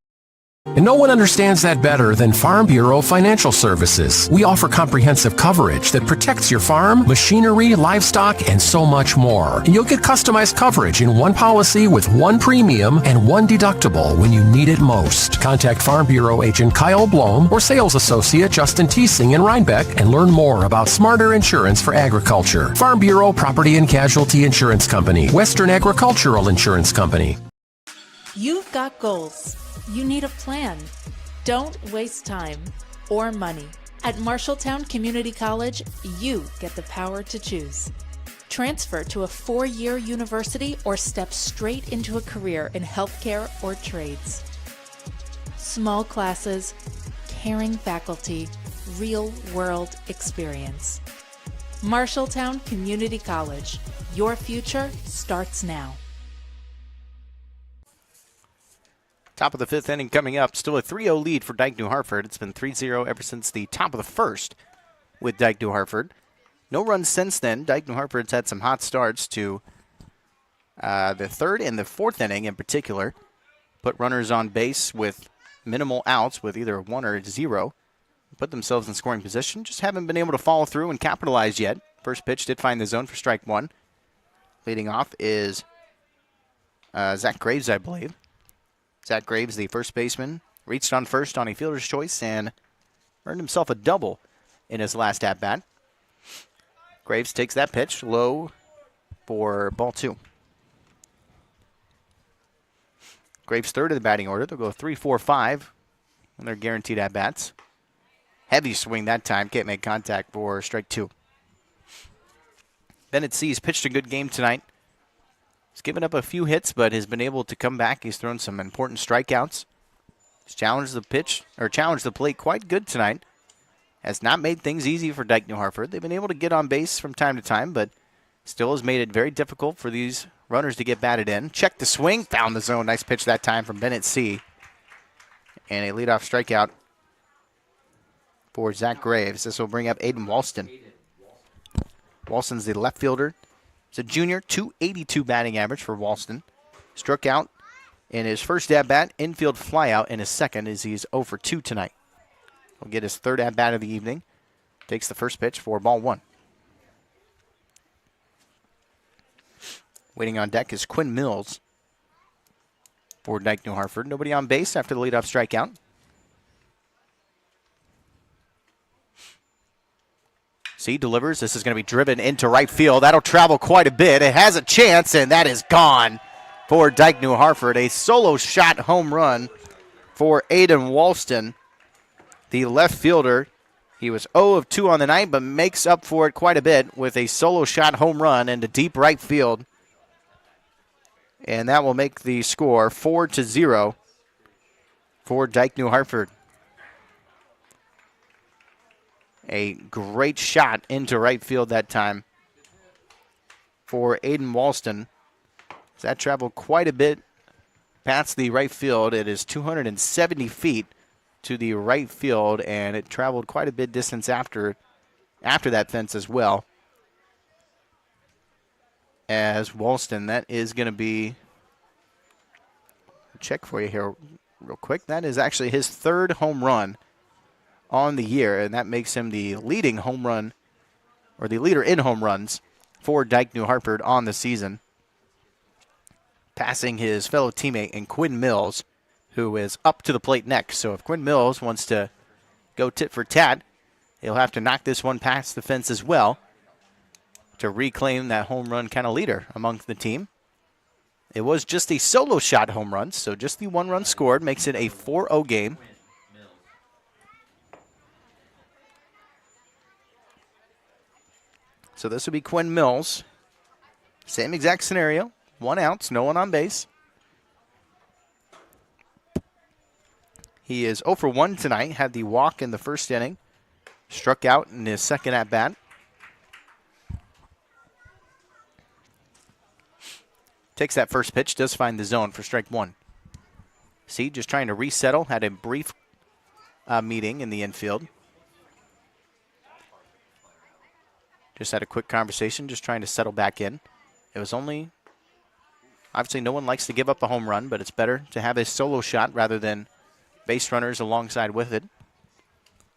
A: And no one understands that better than Farm Bureau Financial Services. We offer comprehensive coverage that protects your farm, machinery, livestock, and so much more. And you'll get customized coverage in one policy with one premium and one deductible when you need it most. Contact Farm Bureau agent Kyle Blom or sales associate Justin Teesing in Reinbeck and learn more about smarter insurance for agriculture. Farm Bureau Property and Casualty Insurance Company, Western Agricultural Insurance Company.
C: You've got goals. You need a plan. Don't waste time or money. At Marshalltown Community College, you get the power to choose. Transfer to a 4-year university or step straight into a career in healthcare or trades. Small classes, caring faculty, real-world experience. Marshalltown Community College. Your future starts now.
B: Top of the 5th inning coming up. Still a 3-0 lead for Dike New Hartford. It's been 3-0 ever since the top of the 1st with Dike New Hartford. No runs since then. Dike New Hartford's had some hot starts to the 3rd and the 4th inning in particular. Put runners on base with minimal outs with either 1 or 0. Put themselves in scoring position. Just haven't been able to follow through and capitalize yet. First pitch did find the zone for strike 1. Leading off is Zach Graves, I believe. Zach Graves, the first baseman, reached on first on a fielder's choice and earned himself a double in his last at-bat. Graves takes that pitch low for ball 2. Graves third in the batting order. They'll go 3-4-5 when they're guaranteed at-bats. Heavy swing that time. Can't make contact for strike 2. Bennett C's pitched a good game tonight. He's given up a few hits, but has been able to come back. He's thrown some important strikeouts. He's challenged the plate quite good tonight. Has not made things easy for Dike New Hartford. They've been able to get on base from time to time, but still has made it very difficult for these runners to get batted in. Checked the swing, found the zone. Nice pitch that time from Bennett C. And a leadoff strikeout for Zach Graves. This will bring up Aiden Walston. Walston's the left fielder. He's a junior, .282 batting average for Walston. Struck out in his first at-bat, infield flyout in his second, as he's 0 for 2 tonight. He'll get his third at-bat of the evening. Takes the first pitch for ball 1. Waiting on deck is Quinn Mills for Dike New Hartford. Nobody on base after the leadoff strikeout. See, delivers. This is going to be driven into right field. That'll travel quite a bit. It has a chance, and that is gone for Dike New Hartford. A solo shot home run for Aiden Walston, the left fielder. He was 0 of 2 on the night, but makes up for it quite a bit with a solo shot home run into deep right field. And that will make the score 4-0 for Dike New Hartford. A great shot into right field that time for Aiden Walston. That traveled quite a bit past the right field. It is 270 feet to the right field, and it traveled quite a bit distance after that fence as well. As Walston, that is going to be, check for you here real quick, that is actually his third home run on the year, and that makes him the leading home run, or the leader in home runs for Dike New Hartford on the season, passing his fellow teammate in Quinn Mills, who is up to the plate next. So if Quinn Mills wants to go tit for tat, he'll have to knock this one past the fence as well to reclaim that home run kind of leader amongst the team. It was just a solo shot home run, so just the one run scored makes it a 4-0 game. So this will be Quinn Mills. Same exact scenario. 1 out, no one on base. He is 0 for 1 tonight. Had the walk in the first inning. Struck out in his second at bat. Takes that first pitch, does find the zone for strike 1. See, just trying to resettle. Had a brief meeting in the infield. Just had a quick conversation, just trying to settle back in. It was only, obviously no one likes to give up a home run, but it's better to have a solo shot rather than base runners alongside with it.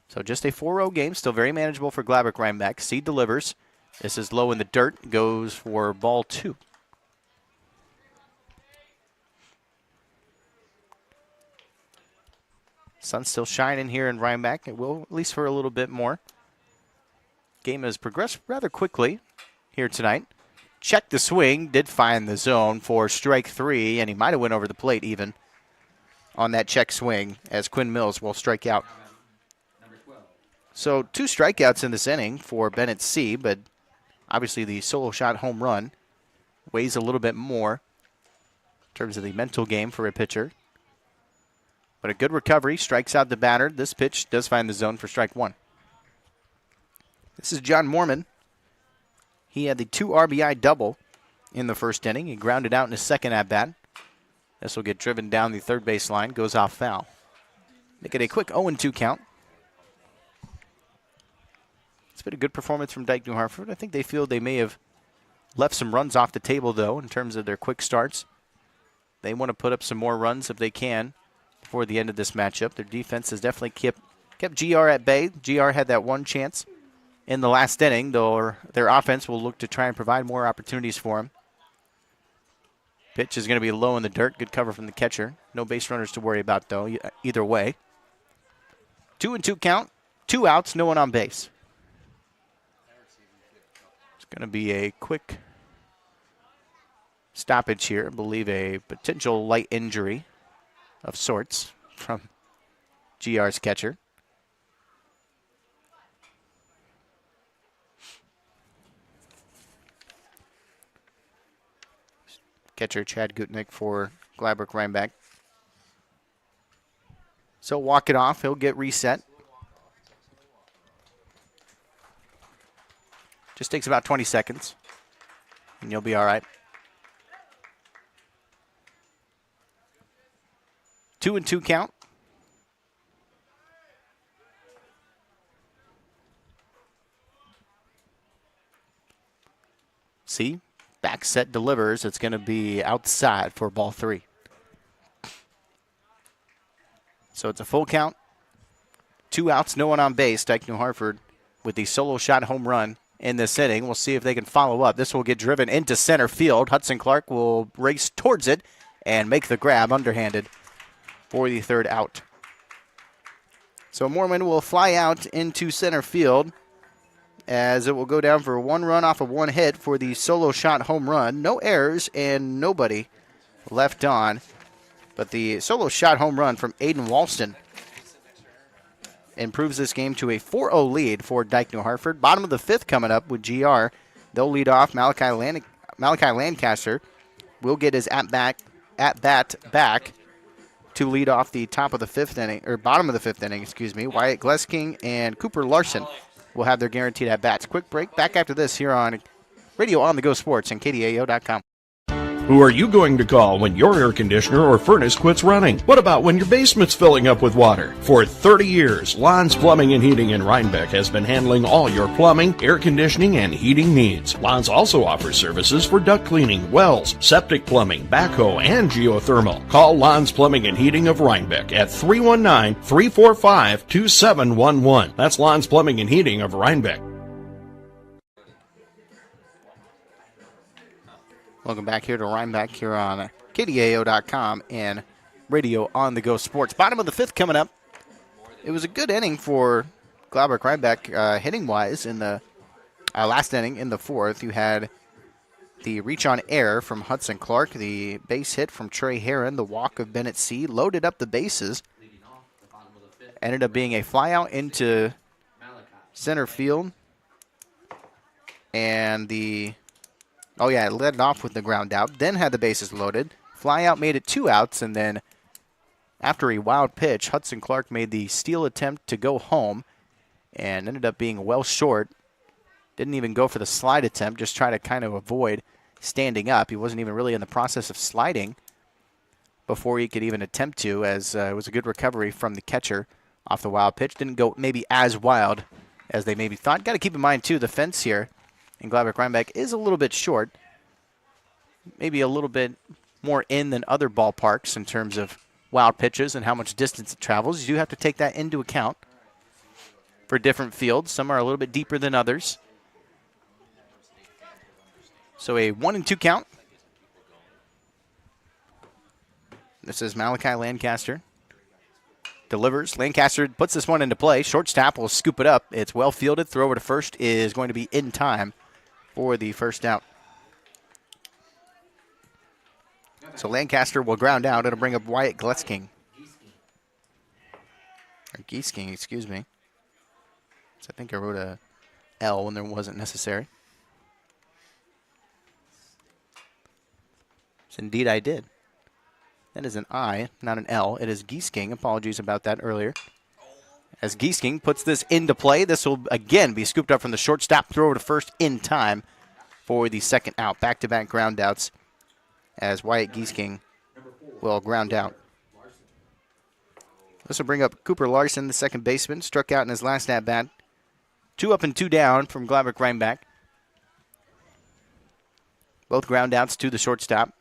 B: So just a 4-0 game, still very manageable for Gladbrook Reinbeck. Seed delivers. This is low in the dirt, goes for ball 2. Sun's still shining here in Reinbeck. It will, at least for a little bit more. Game has progressed rather quickly here tonight. Checked the swing, did find the zone for strike 3, and he might have went over the plate even on that check swing as Quinn Mills will strike out. So 2 strikeouts in this inning for Bennett C, but obviously the solo shot home run weighs a little bit more in terms of the mental game for a pitcher. But a good recovery, strikes out the batter. This pitch does find the zone for strike 1. This is John Mormon. He had the 2 RBI double in the first inning. He grounded out in his second at-bat. This will get driven down the third base line, goes off foul. Make it a quick 0-2 count. It's been a good performance from Dike New Hartford. I think they feel they may have left some runs off the table, though, in terms of their quick starts. They want to put up some more runs if they can before the end of this matchup. Their defense has definitely kept GR at bay. GR had that one chance in the last inning, though their offense will look to try and provide more opportunities for him. Pitch is going to be low in the dirt. Good cover from the catcher. No base runners to worry about, though, either way. 2-2 count. 2 outs, no one on base. It's going to be a quick stoppage here. I believe a potential light injury of sorts from GR's catcher. Catcher Chad Gutnick for Gladbrook Reinbeck. So walk it off. He'll get reset. Just takes about 20 seconds, and you'll be all right. 2-2 count. See? Back set delivers. It's going to be outside for ball 3. So it's a full count. 2 outs, no one on base. Dike New Hartford with the solo shot home run in this inning. We'll see if they can follow up. This will get driven into center field. Hudson Clark will race towards it and make the grab underhanded for the third out. So Mormon will fly out into center field, as it will go down for 1 run off of 1 hit for the solo shot home run. No errors and nobody left on. But the solo shot home run from Aiden Walston improves this game to a 4-0 lead for Dike New Hartford. Bottom of the 5th coming up with GR. They'll lead off. Malachi Lancaster will get his at-bat back to lead off the top of the 5th inning, or bottom of the 5th inning, excuse me. Wyatt Glesking and Cooper Larson will have their guaranteed at-bats. Quick break. Back after this here on Radio On The Go Sports and KDAO.com.
D: Who are you going to call when your air conditioner or furnace quits running? What about when your basement's filling up with water? For 30 years, Lon's Plumbing and Heating in Reinbeck has been handling all your plumbing, air conditioning, and heating needs. Lon's also offers services for duct cleaning, wells, septic plumbing, backhoe, and geothermal. Call Lon's Plumbing and Heating of Reinbeck at 319-345-2711. That's Lon's Plumbing and Heating of Reinbeck.
B: Welcome back here to Reinbeck here on KDAO.com and Radio on the Go Sports. Bottom of the fifth coming up. It was a good inning for Gladbrook Reinbeck hitting-wise in the last inning in the fourth. You had the reach on air from Hudson Clark, the base hit from Trey Heron, the walk of Bennett C. Loaded up the bases. Ended up being a flyout into center field. And it led off with the ground out, then had the bases loaded. Fly out made it 2 outs, and then after a wild pitch, Hudson Clark made the steal attempt to go home and ended up being well short. Didn't even go for the slide attempt, just try to kind of avoid standing up. He wasn't even really in the process of sliding before he could even attempt to, as it was a good recovery from the catcher off the wild pitch. Didn't go maybe as wild as they maybe thought. Got to keep in mind, too, the fence here in Gladbrook Reinbeck is a little bit short, maybe a little bit more in than other ballparks in terms of wild pitches and how much distance it travels. You do have to take that into account for different fields. Some are a little bit deeper than others. So a 1-2 count. This is Malachi Lancaster. Delivers. Lancaster puts this one into play. Shortstop will scoop it up. It's well fielded. Throw over to first is going to be in time for the first out. So Lancaster will ground out. It'll bring up Wyatt Giesking. Or Giesking, excuse me. So I think I wrote a L when there wasn't necessary. So indeed I did. That is an I, not an L. It is Giesking. Apologies about that earlier. As Giesking puts this into play, this will again be scooped up from the shortstop. Throw over to first in time for the second out. Back-to-back ground outs as Wyatt Giesking will ground out. This will bring up Cooper Larson, the second baseman. Struck out in his last at-bat. 2 up and 2 down from Gladbrook Reinbeck. Both ground outs to the shortstop.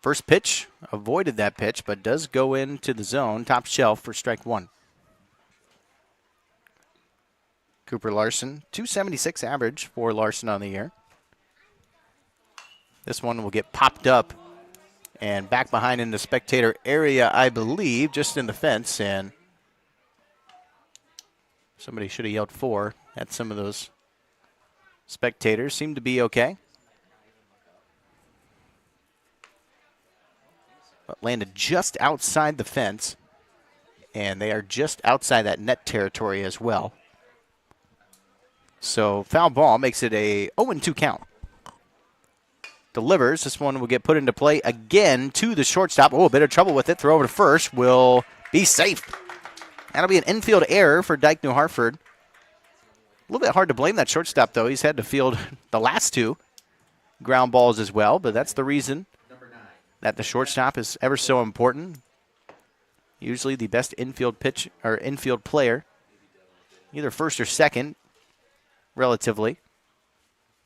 B: First pitch, avoided that pitch, but does go into the zone, top shelf for strike one. Cooper Larson, 276 average for Larson on the year. This one will get popped up and back behind in the spectator area, I believe, just in the fence, and somebody should have yelled 4 at some of those spectators. Seem to be okay. But landed just outside the fence, and they are just outside that net territory as well. So foul ball makes it a 0-2 count. Delivers. This one will get put into play again to the shortstop. Oh, a bit of trouble with it. Throw over to first. Will be safe. That'll be an infield error for Dike, New Hartford. A little bit hard to blame that shortstop, though. He's had to field the last 2 ground balls as well, but that's the reason that the shortstop is ever so important. Usually the best infield pitch or infield player, either first or second, relatively,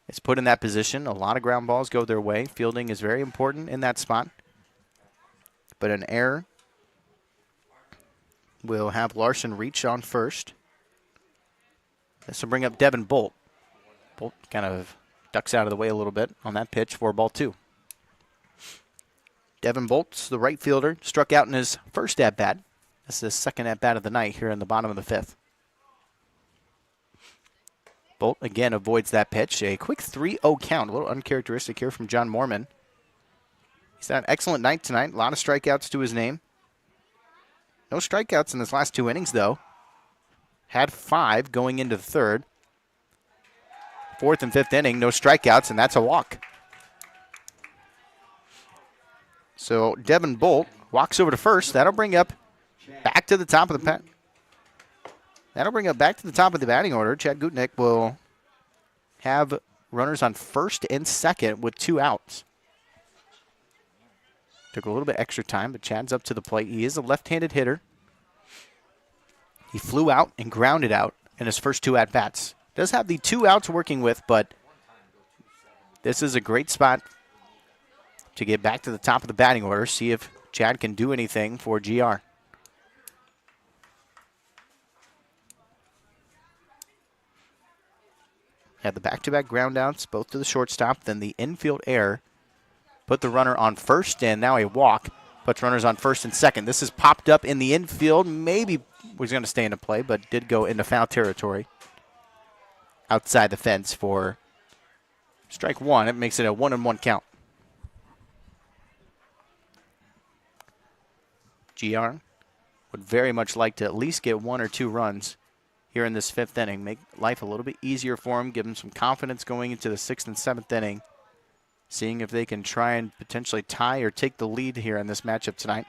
B: is put in that position. A lot of ground balls go their way. Fielding is very important in that spot. But an error will have Larson reach on first. This will bring up Devin Bolt. Bolt kind of ducks out of the way a little bit on that pitch for ball 2. Devin Bolt's the right fielder, struck out in his first at-bat. This is his second at-bat of the night here in the bottom of the 5th. Bolt again avoids that pitch. A quick 3-0 count. A little uncharacteristic here from John Mormon. He's had an excellent night tonight. A lot of strikeouts to his name. No strikeouts in his last 2 innings, though. Had 5 going into the 3rd. 4th and 5th inning, no strikeouts, and that's a walk. So Devin Bolt walks over to first. That'll bring up back to the top of the batting order. Chad Gutnick will have runners on first and second with 2 outs. Took a little bit extra time, but Chad's up to the plate. He is a left-handed hitter. He flew out and grounded out in his first 2 at-bats. Does have the 2 outs working with, but this is a great spot to get back to the top of the batting order, see if Chad can do anything for GR. Had the back-to-back groundouts, both to the shortstop, then the infield error. Put the runner on first, and now a walk. Puts runners on first and second. This is popped up in the infield. Maybe was going to stay into play, but did go into foul territory. Outside the fence for strike 1. It makes it a 1-1 count. GR would very much like to at least get 1 or 2 runs here in this 5th inning. Make life a little bit easier for him, give him some confidence going into the 6th and 7th inning. Seeing if they can try and potentially tie or take the lead here in this matchup tonight.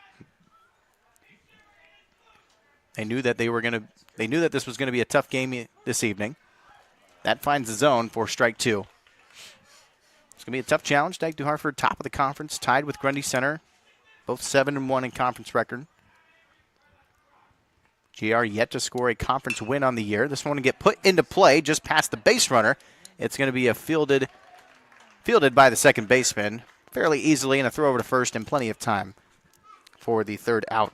B: They knew that this was going to be a tough game this evening. That finds the zone for strike 2. It's going to be a tough challenge. Dike New Hartford, top of the conference, tied with Grundy Center. Both 7-1 in conference record. GR yet to score a conference win on the year. This one will get put into play just past the base runner. It's going to be a fielded by the second baseman fairly easily, and a throw over to first and plenty of time for the 3rd out.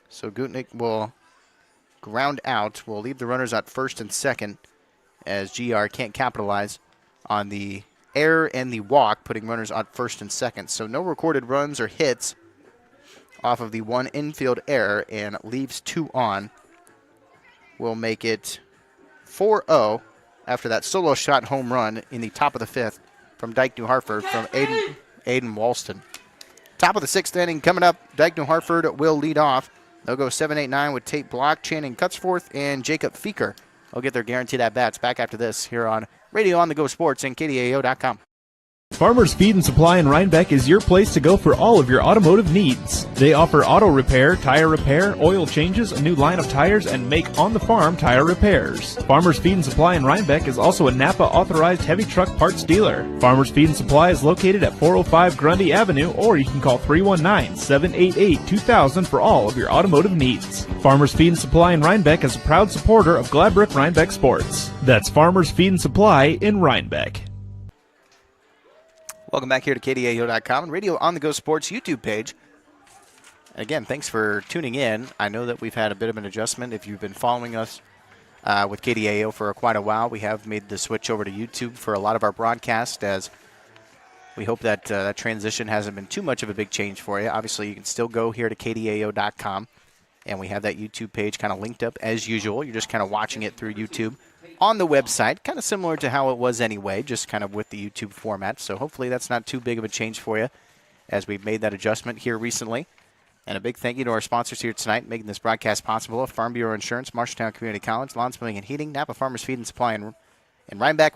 B: So Gutnick will ground out. Will leave the runners at first and second as GR can't capitalize on the error and the walk, putting runners on first and second. So no recorded runs or hits off of the 1 infield error, and leaves 2 on. Will make it 4-0 after that solo shot home run in the top of the 5th from Dike New Hartford from Aiden Walston. Top of the 6th inning coming up. Dike New Hartford will lead off. They'll go 7-8-9 with Tate Block, Channing Cutsforth, and Jacob Feeker. They'll get their guaranteed at-bats back after this here on Radio on the Go Sports and KDAO.com.
E: Farmers Feed and Supply in Reinbeck is your place to go for all of your automotive needs. They offer auto repair, tire repair, oil changes, a new line of tires, and make on-the-farm tire repairs. Farmers Feed and Supply in Reinbeck is also a Napa authorized heavy truck parts dealer. Farmers Feed and Supply is located at 405 Grundy Avenue, or you can call 319-788-2000 for all of your automotive needs. Farmers Feed and Supply in Reinbeck is a proud supporter of Gladbrook Reinbeck Sports. That's Farmers Feed and Supply in Reinbeck.
B: Welcome back here to KDAO.com and Radio on the Go Sports YouTube page. Again, thanks for tuning in. I know that we've had a bit of an adjustment. If you've been following us with KDAO for quite a while, we have made the switch over to YouTube for a lot of our broadcasts, as we hope that that transition hasn't been too much of a big change for you. Obviously, you can still go here to KDAO.com, and we have that YouTube page kind of linked up as usual. You're just kind of watching it through YouTube on the website, kind of similar to how it was anyway, just kind of with the YouTube format. So hopefully that's not too big of a change for you as we've made that adjustment here recently. And a big thank you to our sponsors here tonight, making this broadcast possible: Farm Bureau Insurance, Marshalltown Community College, Lawn Splitting and Heating, Napa Farmers Feed and Supply in Reinbeck,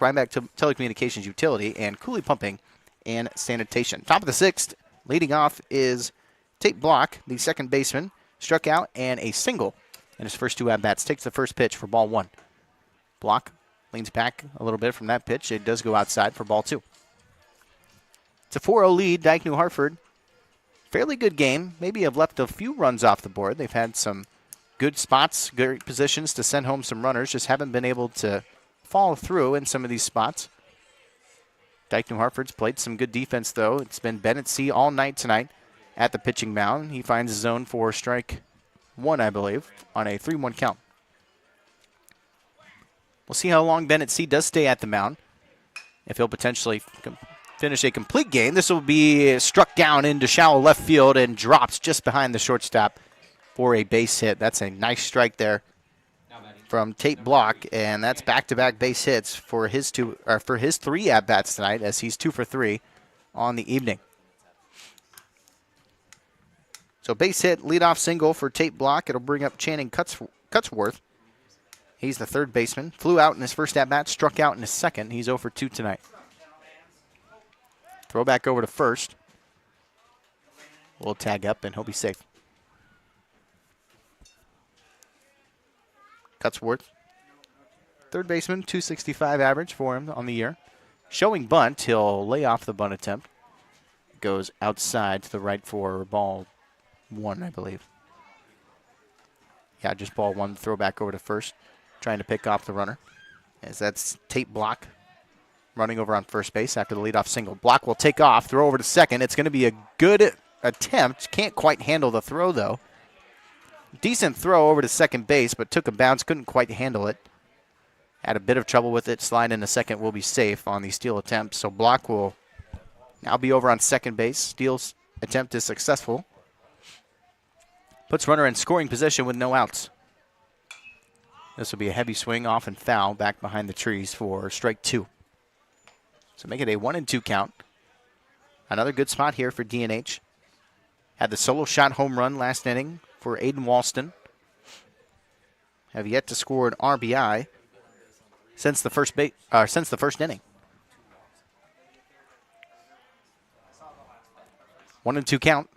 B: Telecommunications Utility, and Cooley Pumping and Sanitation. Top of the 6th, leading off is Tate Block, the second baseman, struck out and a single in his first 2 at-bats. Takes the first pitch for ball 1. Block leans back a little bit from that pitch. It does go outside for ball 2. It's a 4-0 lead, Dike New Hartford. Fairly good game. Maybe have left a few runs off the board. They've had some good spots, good positions to send home some runners. Just haven't been able to follow through in some of these spots. Dike New Hartford's played some good defense, though. It's been Bennett C. all night tonight at the pitching mound. He finds his zone for strike 1, I believe, on a 3-1 count. We'll see how long Bennett C. does stay at the mound. If he'll potentially finish a complete game, this will be struck down into shallow left field and drops just behind the shortstop for a base hit. That's a nice strike there from Tate Block, and that's back-to-back base hits for his 3 at-bats tonight, as he's 2 for 3 on the evening. So base hit, leadoff single for Tate Block. It'll bring up Channing Cutsworth. He's the third baseman. Flew out in his first at-bat, struck out in his second. He's 0 for 2 tonight. Throw back over to first. We'll tag up, and he'll be safe. Cutsworth, third baseman, 265 average for him on the year. Showing bunt, he'll lay off the bunt attempt. Goes outside to the right for ball 1, I believe. Yeah, just ball 1, throw back over to first, trying to pick off the runner. As that's Tate Block running over on first base after the leadoff single. Block will take off, throw over to second. It's going to be a good attempt. Can't quite handle the throw, though. Decent throw over to second base, but took a bounce, couldn't quite handle it. Had a bit of trouble with it. Slide into second will be safe on the steal attempt. So Block will now be over on second base. Steal's attempt is successful. Puts runner in scoring position with no outs. This will be a heavy swing off and foul back behind the trees for strike 2. So make it a 1-2 count. Another good spot here for DNH. Had the solo shot home run last inning for Aiden Walston. Have yet to score an RBI since the first inning. 1-2 count.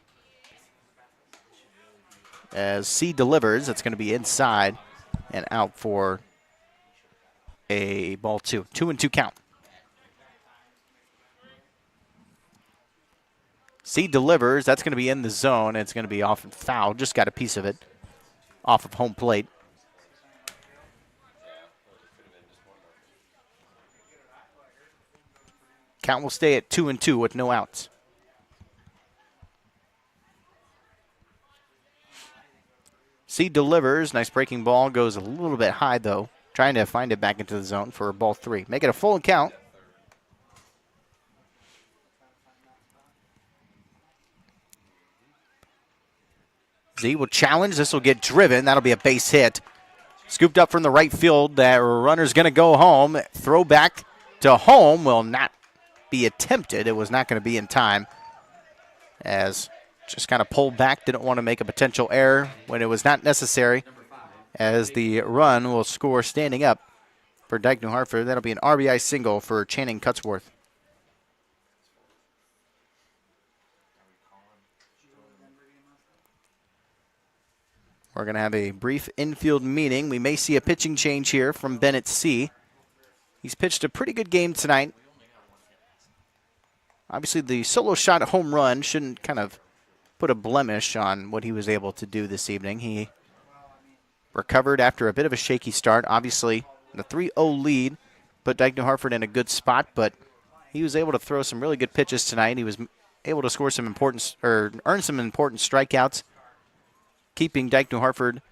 B: As C delivers, it's going to be inside and out for a ball 2. 2-2 count. C delivers. That's going to be in the zone. It's going to be off and foul. Just got a piece of it off of home plate. Count will stay at 2-2 with no outs. C delivers. Nice breaking ball. Goes a little bit high, though. Trying to find it back into the zone for ball 3. Make it a full count. Z will challenge. This will get driven. That'll be a base hit. Scooped up from the right field. That runner's going to go home. Throw back to home will not be attempted. It was not going to be in time. As just kind of pulled back. Didn't want to make a potential error when it was not necessary. As the run will score standing up for Dike New Hartford. That'll be an RBI single for Channing Cutsworth. We're going to have a brief infield meeting. We may see a pitching change here from Bennett C. He's pitched a pretty good game tonight. Obviously, the solo shot home run shouldn't kind of put a blemish on what he was able to do this evening. He recovered after a bit of a shaky start. Obviously, the 3-0 lead put Dike New Hartford in a good spot, but he was able to throw some really good pitches tonight. He was able to score some important, or earn some important strikeouts, keeping Dike New Hartford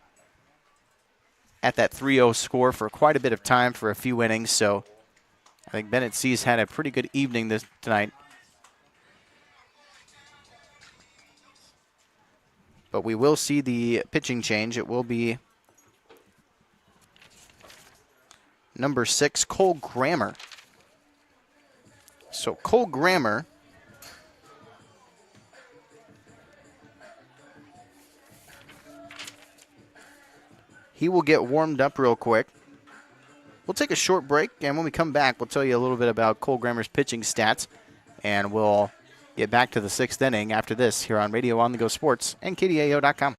B: at that 3-0 score for quite a bit of time for a few innings. So I think Bennett C's had a pretty good evening tonight. But we will see the pitching change. It will be number 6, Cole Grammer. So Cole Grammer he will get warmed up real quick. We'll take a short break, and when we come back, we'll tell you a little bit about Cole Grammer's pitching stats, and we'll get back to the 6th inning after this here on Radio On The Go Sports and KDAO.com.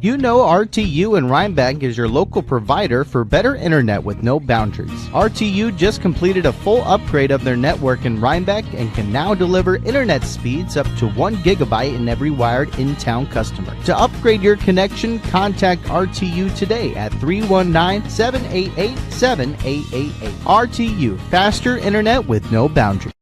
G: You know RTU and Reinbeck is your local provider for better internet with no boundaries. RTU just completed a full upgrade of their network in Reinbeck and can now deliver internet speeds up to 1 gigabyte in every wired in-town customer. To upgrade your connection, contact RTU today at 319-788-7888. RTU, faster internet with no boundaries.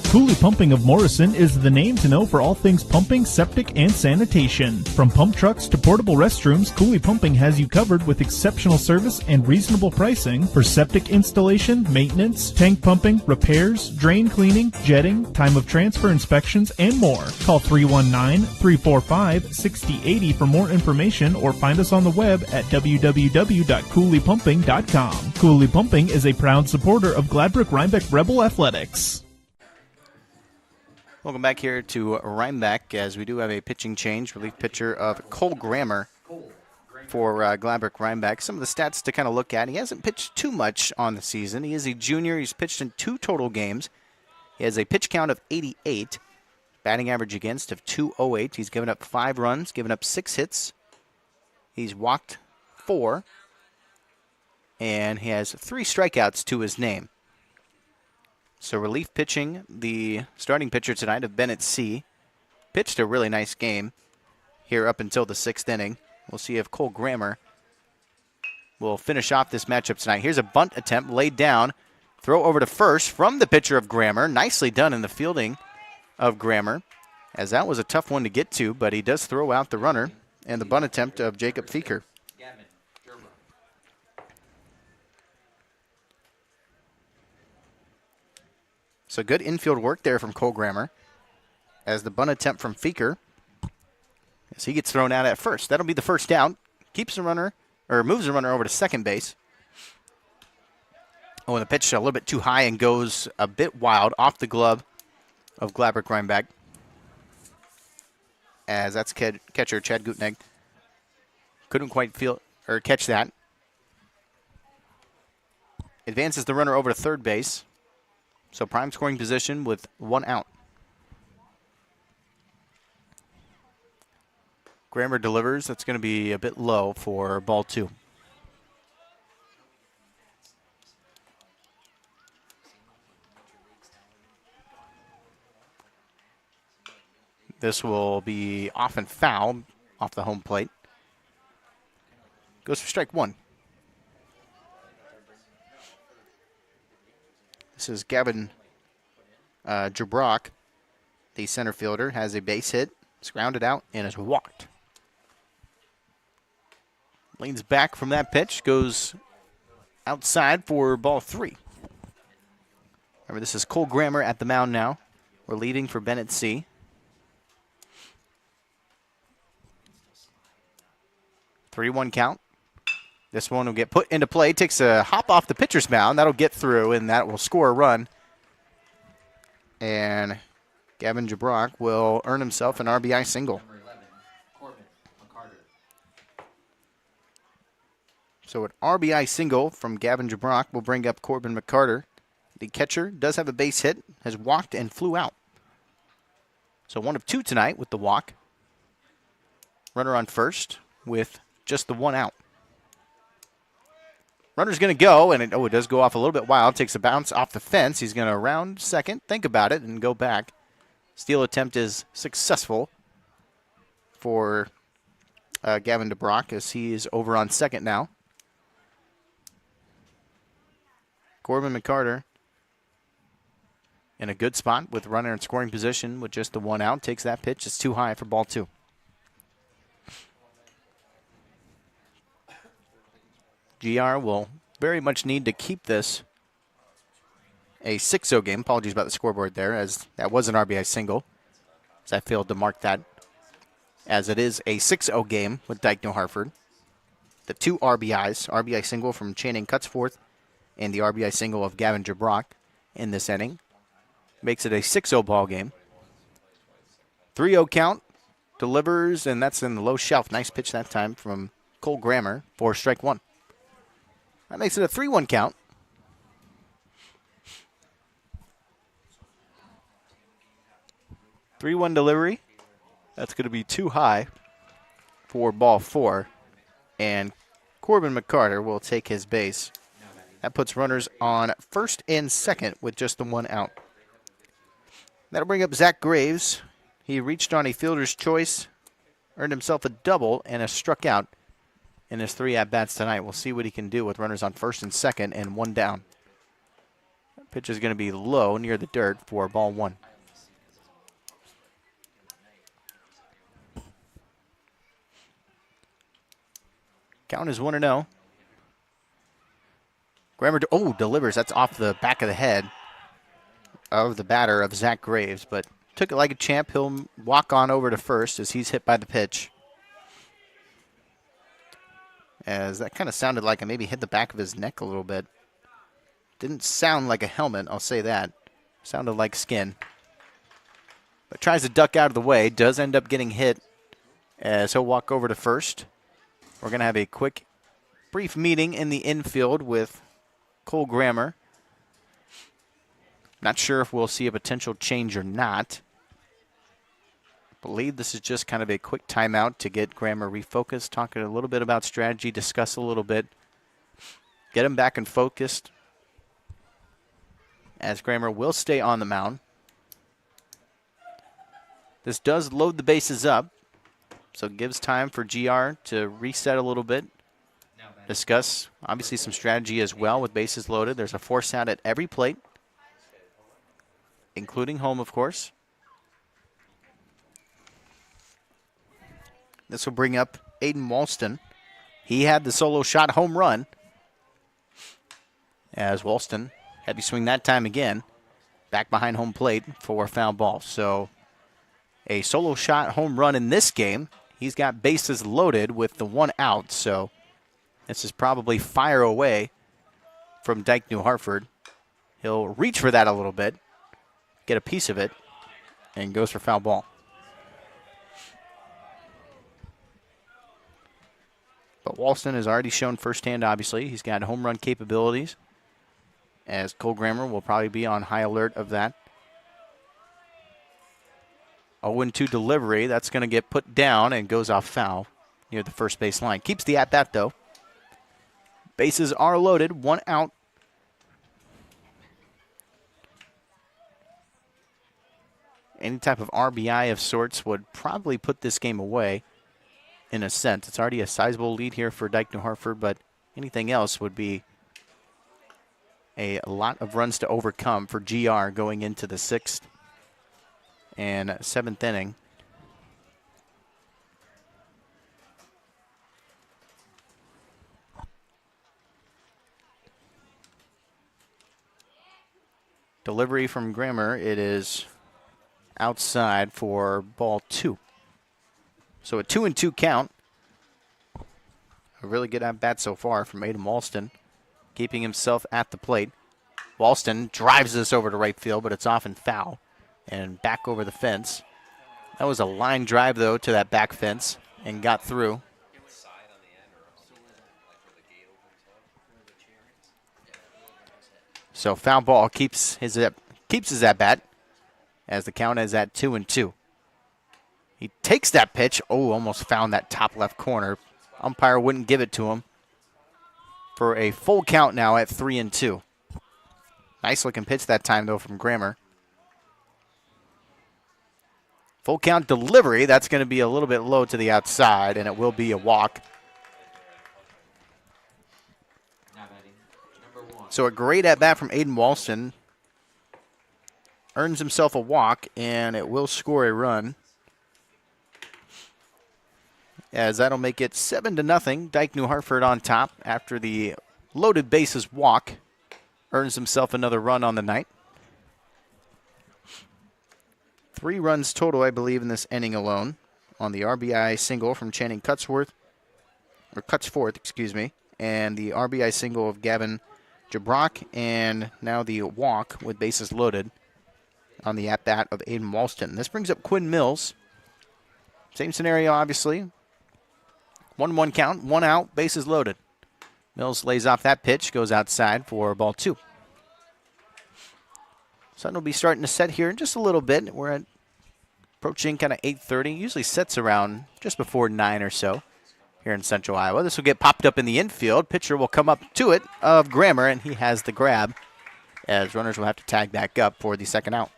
E: Cooley Pumping of Morrison is the name to know for all things pumping, septic, and sanitation. From pump trucks to portable restrooms, Cooley Pumping has you covered with exceptional service and reasonable pricing for septic installation, maintenance, tank pumping, repairs, drain cleaning, jetting, time of transfer inspections, and more. Call 319-345-6080 for more information or find us on the web at www.cooleypumping.com. Cooley Pumping is a proud supporter of Gladbrook Reinbeck Rebel Athletics.
B: Welcome back here to Reinbeck as we do have a pitching change. Relief pitcher of Cole Grammer for Gladbrook Reinbeck. Some of the stats to kind of look at. He hasn't pitched too much on the season. He is a junior. He's pitched in 2 total games. He has a pitch count of 88. Batting average against of 208. He's given up 5 runs, given up 6 hits. He's walked 4. and he has 3 strikeouts to his name. So relief pitching, the starting pitcher tonight of Bennett C. Pitched a really nice game here up until the 6th inning. We'll see if Cole Grammer will finish off this matchup tonight. Here's a bunt attempt laid down. Throw over to first from the pitcher of Grammer. Nicely done in the fielding of Grammer, as that was a tough one to get to, but he does throw out the runner and the bunt attempt of Jacob Feeker. So good infield work there from Cole Grammer, as the bunt attempt from Feeker, as he gets thrown out at first. That'll be the first down. Keeps the runner, or moves the runner over to second base. Oh, and the pitch a little bit too high and goes a bit wild off the glove of Gladbrook Reinbeck, as that's catcher Chad Gutneg couldn't quite catch that. Advances the runner over to third base. So prime scoring position with 1 out. Grammer delivers. That's going to be a bit low for ball 2. This will be off and foul off the home plate. Goes for strike 1. This is Gavin Jabrock, the center fielder, has a base hit, is grounded out, and is walked. Leans back from that pitch, goes outside for ball 3. Remember, this is Cole Grammer at the mound now. We're leading for Bennett C. Three-one count. This one will get put into play. Takes a hop off the pitcher's mound. That'll get through, and that will score a run. And Gavin Jabrock will earn himself an RBI single. So an RBI single from Gavin Jabrock will bring up Corbin McCarter. The catcher does have a base hit, has walked and flew out. So 1 of 2 tonight with the walk. Runner on first with just the 1 out. Runner's going to go, and it does go off a little bit wild. Takes a bounce off the fence. He's going to round second, think about it, and go back. Steal attempt is successful for Gavin Jabrock, as he is over on second now. Corbin McCarter in a good spot with runner in scoring position with just the 1 out. Takes that pitch. It's too high for ball 2. GR will very much need to keep this a 6-0 game. Apologies about the scoreboard there, as that was an RBI single, as I failed to mark that, as it is a 6-0 game with Dike, New Hartford. The 2 RBIs, RBI single from Channing Cutsforth and the RBI single of Gavin Jabrock in this inning, makes it a 6-0 ball game. 3-0 count, delivers, and that's in the low shelf. Nice pitch that time from Cole Grammer for strike 1. That makes it a 3-1 count. Three-one delivery. That's going to be too high for ball 4. And Corbin McCarter will take his base. That puts runners on first and second with just the 1 out. That'll bring up Zach Graves. He reached on a fielder's choice, earned himself a double, and has struck out in his 3 at-bats tonight. We'll see what he can do with runners on first and second and 1 down. That pitch is going to be low near the dirt for ball 1. Count is 1-0. Grammer, delivers. That's off the back of the head of the batter of Zach Graves, but took it like a champ. He'll walk on over to first as he's hit by the pitch. As that kind of sounded like it maybe hit the back of his neck a little bit. Didn't sound like a helmet, I'll say that. Sounded like skin. But tries to duck out of the way. Does end up getting hit as he'll walk over to first. We're going to have a quick, brief meeting in the infield with Cole Grammer. Not sure if we'll see a potential change or not. Believe this is just kind of a quick timeout to get Grammer refocused, talking a little bit about strategy, discuss a little bit, get him back and focused, as Grammer will stay on the mound. This does load the bases up, so it gives time for GR to reset a little bit. Discuss, obviously, some strategy as well with bases loaded. There's a force out at every plate, including home, of course. This will bring up Aiden Walston. He had the solo shot home run, as Walston heavy swing that time again, back behind home plate for a foul ball. So a solo shot home run in this game. He's got bases loaded with the one out, so this is probably fire away from Dike, New Hartford. He'll reach for that a little bit, get a piece of it, and goes for foul ball. But Walston has already shown firsthand, obviously. He's got home run capabilities, as Cole Grammer will probably be on high alert of that. 0-2 delivery. That's going to get put down and goes off foul near the first base line. Keeps the at-bat, though. Bases are loaded, one out. Any type of RBI of sorts would probably put this game away in a sense. It's already a sizable lead here for Dike, New Hartford, but anything else would be a lot of runs to overcome for GR going into the 6th and 7th inning. Delivery from Grammer. It is outside for ball 2. So a 2-2 count. A really good at-bat so far from Aiden Walston, keeping himself at the plate. Walston drives this over to right field, but it's off and foul and back over the fence. That was a line drive, though, to that back fence and got through. So foul ball keeps his at-bat as the count is at 2-2. He takes that pitch. Oh, almost found that top left corner. Umpire wouldn't give it to him for a full count now at 3-2. Nice looking pitch that time, though, from Grammer. Full count delivery. That's going to be a little bit low to the outside, and it will be a walk. So a great at-bat from Aiden Walston. Earns himself a walk, and it will score a run, as that'll make it 7-0. Dike, New Hartford on top after the loaded bases walk. Earns himself another run on the night. 3 runs total, I believe, in this inning alone on the RBI single from Channing Cutsforth, and the RBI single of Gavin Jabrock, and now the walk with bases loaded on the at-bat of Aiden Walston. This brings up Quinn Mills. Same scenario, obviously. 1-1 count, 1 out, bases loaded. Mills lays off that pitch, goes outside for ball 2. Sun will be starting to set here in just a little bit. We're approaching kind of 8:30. Usually sets around just before 9 or so here in Central Iowa. This will get popped up in the infield. Pitcher will come up to it of Grammer, and he has the grab, as runners will have to tag back up for the second out.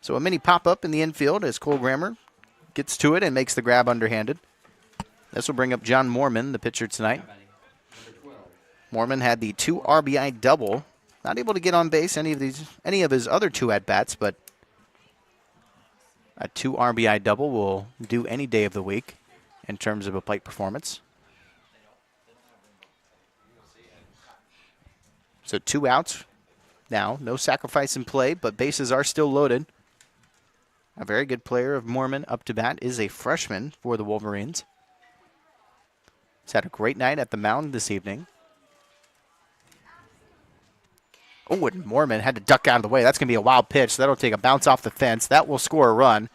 B: So a mini pop-up in the infield as Cole Grammer gets to it and makes the grab underhanded. This will bring up John Moorman, the pitcher tonight. Moorman had the 2 RBI double. Not able to get on base any of his other 2 at-bats, but a 2 RBI double will do any day of the week in terms of a plate performance. So 2 outs now. No sacrifice in play, but bases are still loaded. A very good player of Moorman up to bat is a freshman for the Wolverines. He's had a great night at the mound this evening. Oh, and Moorman had to duck out of the way. That's going to be a wild pitch. So that'll take a bounce off the fence. That will score a run.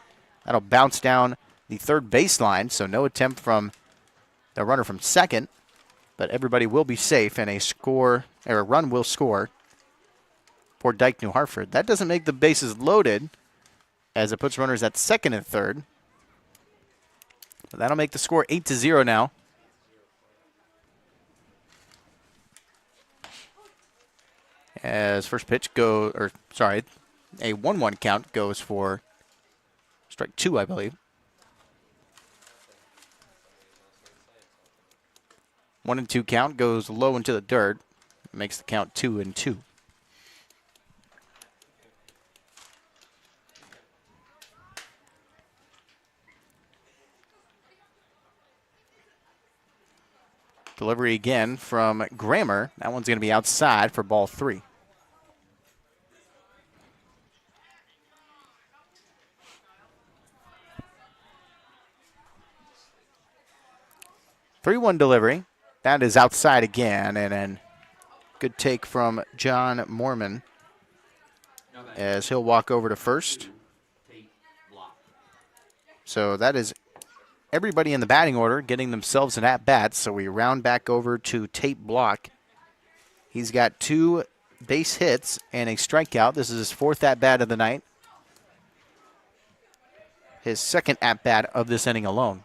B: That'll bounce down the third baseline, so no attempt from the runner from second. But everybody will be safe, and a run will score for Dike, New Hartford. That doesn't make the bases loaded, as it puts runners at second and third. But that'll make the score 8-0 now. As first pitch a 1-1 count goes for strike 2, I believe. 1-2 count goes low into the dirt. Makes the count 2-2. Delivery again from Grammer. That one's going to be outside for ball 3. Three-one delivery. That is outside again, and then good take from John Mormon as he'll walk over to first. So that is everybody in the batting order getting themselves an at-bat, so we round back over to Tate Block. He's got 2 base hits and a strikeout. This is his 4th at-bat of the night. His 2nd at-bat of this inning alone.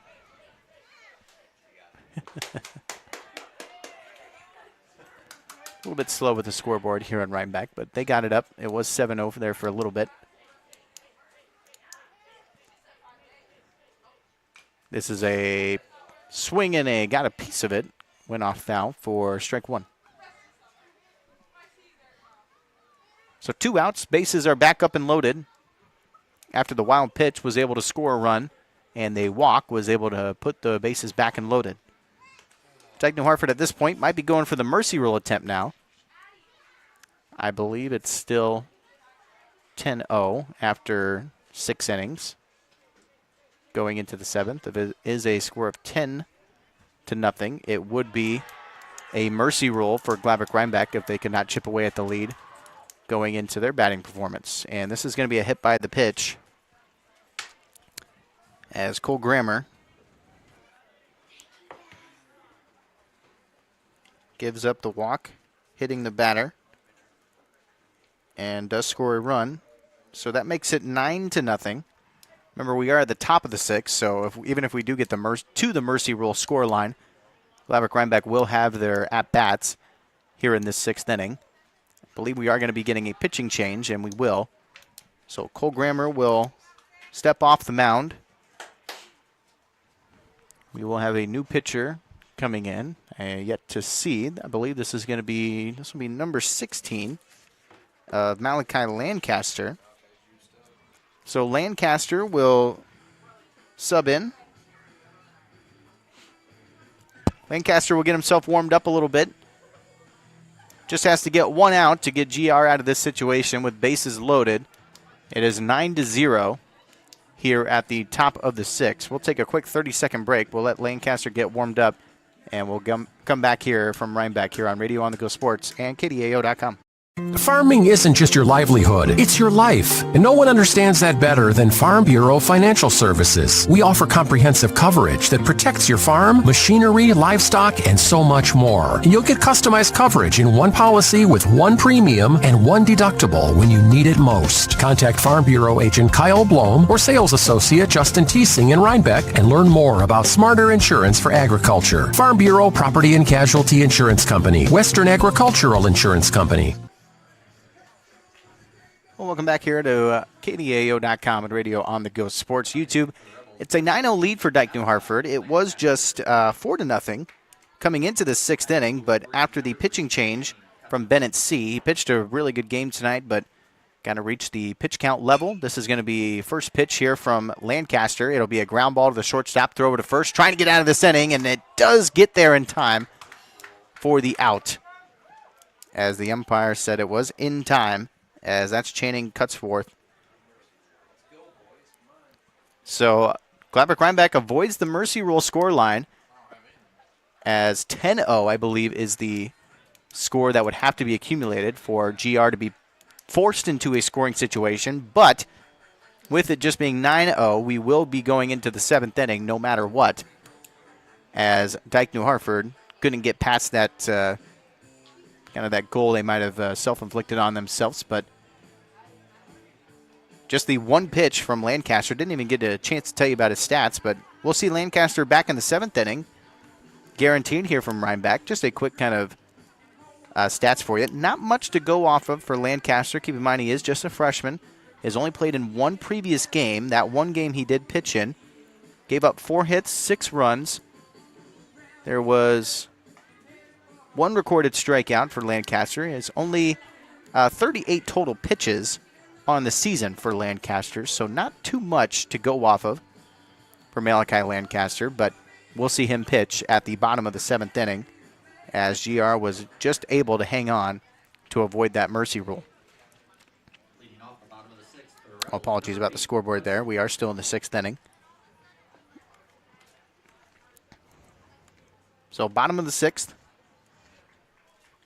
B: A little bit slow with the scoreboard here on Reinbeck, but they got it up. It was 7-0 there for a little bit. This is a swing and got a piece of it. Went off foul for strike 1. So 2 outs. Bases are back up and loaded. After the wild pitch was able to score a run, and the walk was able to put the bases back and loaded. Dike New Hartford at this point might be going for the mercy rule attempt now. I believe it's still 10-0 after 6 innings. Going into the 7th. If it is a score of 10-0, it would be a mercy rule for Gladbrook Reinbeck if they could not chip away at the lead going into their batting performance. And this is going to be a hit by the pitch as Cole Grammer gives up the walk, hitting the batter, and does score a run. So that makes it 9-0. Remember, we are at the top of the 6th, so even if we do get to the mercy rule score line, Gladbrook Reinbeck will have their at-bats here in this 6th inning. I believe we are going to be getting a pitching change, and we will. So Cole Grammer will step off the mound. We will have a new pitcher coming in, yet to see. I believe this will be number 16 of Malachi Lancaster. So Lancaster will sub in. Lancaster will get himself warmed up a little bit. Just has to get 1 out to get GR out of this situation with bases loaded. It is 9-0 here at the top of the 6th. We'll take a quick 30-second break. We'll let Lancaster get warmed up, and we'll come back here from Reinbeck here on Radio On The Go Sports and KDAO.com.
A: Farming isn't just your livelihood, it's your life. And no one understands that better than Farm Bureau Financial Services. We offer comprehensive coverage that protects your farm, machinery, livestock, and so much more. And you'll get customized coverage in one policy with one premium and one deductible when you need it most. Contact Farm Bureau agent Kyle Blom or sales associate Justin Teesing in Reinbeck and learn more about smarter insurance for agriculture. Farm Bureau Property and Casualty Insurance Company, Western Agricultural Insurance Company.
B: Well, welcome back here to KDAO.com and Radio On The Go Sports YouTube. It's a 9-0 lead for Dike New Hartford. It was just 4-0 coming into the 6th inning, but after the pitching change from Bennett C., he pitched a really good game tonight, but got to reach the pitch count level. This is going to be first pitch here from Lancaster. It'll be a ground ball to the shortstop, throw over to first, trying to get out of this inning, and it does get there in time for the out. As the umpire said, it was in time, as that's Channing cuts forth. So Gladbrook Reinbeck avoids the mercy rule score line, as 10-0, I believe, is the score that would have to be accumulated for GR to be forced into a scoring situation. But with it just being 9-0, we will be going into the 7th inning no matter what, as Dike New Hartford couldn't get past that kind of that goal they might have self-inflicted on themselves. But just the one pitch from Lancaster. Didn't even get a chance to tell you about his stats, but we'll see Lancaster back in the 7th inning. Guaranteed here from Reinbeck. Just a quick kind of stats for you. Not much to go off of for Lancaster. Keep in mind he is just a freshman. Has only played in one previous game. That one game he did pitch in. Gave up 4 hits, 6 runs. There was 1 recorded strikeout for Lancaster. It's only 38 total pitches on the season for Lancaster, so not too much to go off of for Malachi Lancaster, but we'll see him pitch at the bottom of the 7th inning as GR was just able to hang on to avoid that mercy rule. Apologies about the scoreboard there. We are still in the 6th inning. So bottom of the 6th.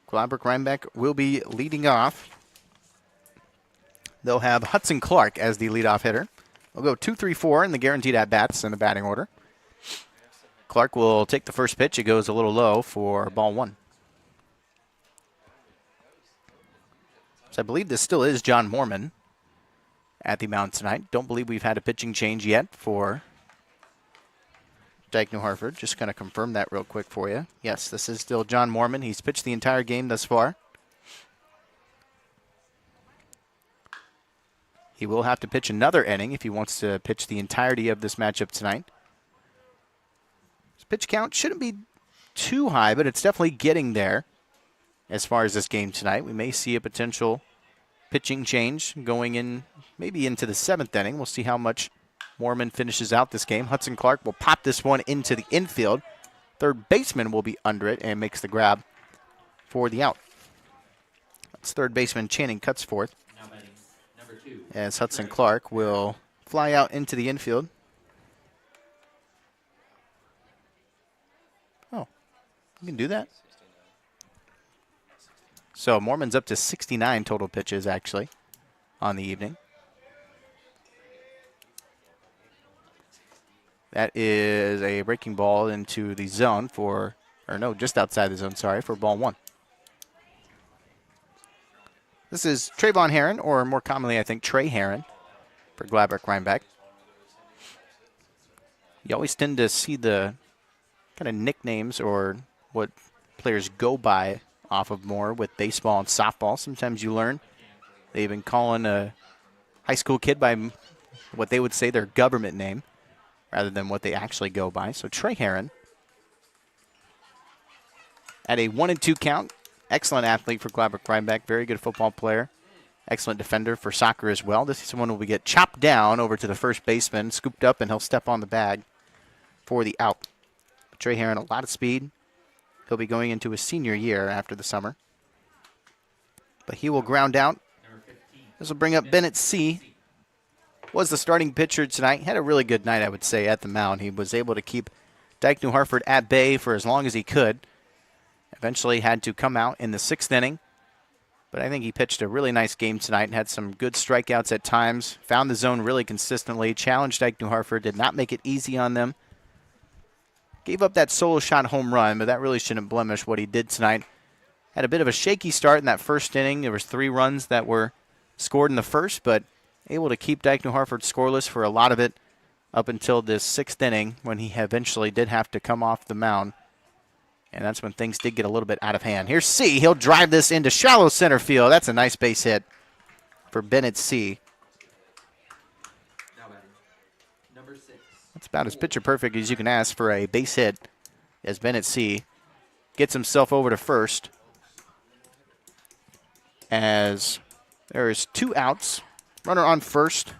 B: Gladbrook Reinbeck will be leading off. They'll have Hudson Clark as the leadoff hitter. We'll go 2-3-4 in the guaranteed at-bats in the batting order. Clark will take the first pitch. It goes a little low for ball 1. So I believe this still is John Mormon at the mound tonight. Don't believe we've had a pitching change yet for Dike New Hartford. Just going to confirm that real quick for you. Yes, this is still John Mormon. He's pitched the entire game thus far. He will have to pitch another inning if he wants to pitch the entirety of this matchup tonight. His pitch count shouldn't be too high, but it's definitely getting there as far as this game tonight. We may see a potential pitching change going in, maybe into the 7th inning. We'll see how much Mormon finishes out this game. Hudson Clark will pop this one into the infield. Third baseman will be under it and makes the grab for the out. That's third baseman Channing Cutsforth. As Hudson Clark will fly out into the infield. Oh, you can do that? So Mormon's up to 69 total pitches, actually, on the evening. That is a breaking ball into the zone for, or no, just outside the zone, sorry, for ball 1. This is Trayvon Heron, or more commonly, I think, Trey Heron for Gladbrook Reinbeck. You always tend to see the kind of nicknames or what players go by off of more with baseball and softball. Sometimes you learn they've been calling a high school kid by what they would say their government name rather than what they actually go by. So Trey Heron at a 1-2 count. Excellent athlete for Gladbrook Reinbeck. Very good football player. Excellent defender for soccer as well. This one will get chopped down over to the first baseman, scooped up, and he'll step on the bag for the out. Trey Heron, a lot of speed. He'll be going into his senior year after the summer. But he will ground out. This will bring up Bennett C. Was the starting pitcher tonight. Had a really good night, I would say, at the mound. He was able to keep Dike New Hartford at bay for as long as he could. Eventually had to come out in the 6th inning. But I think he pitched a really nice game tonight and had some good strikeouts at times. Found the zone really consistently. Challenged Dike New Hartford. Did not make it easy on them. Gave up that solo shot home run, but that really shouldn't blemish what he did tonight. Had a bit of a shaky start in that first inning. There was 3 runs that were scored in the first, but able to keep Dike New Hartford scoreless for a lot of it up until this 6th inning when he eventually did have to come off the mound. And that's when things did get a little bit out of hand. Here's C. He'll drive this into shallow center field. That's a nice base hit for Bennett C.
F: Number 6.
B: That's about as picture perfect as you can ask for a base hit as Bennett C. gets himself over to first. As there is 2 outs. Runner on first.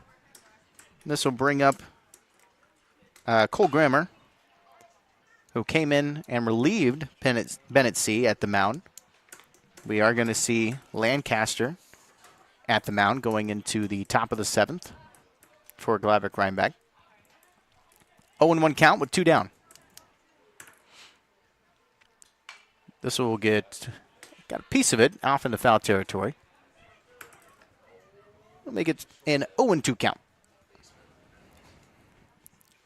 B: This will bring up Cole Grammer, who came in and relieved Bennett C. at the mound. We are going to see Lancaster at the mound going into the top of the 7th for Gladbrook Reinbeck. 0-1 count with 2 down. This will got a piece of it off into foul territory. We'll make it an 0-2 count.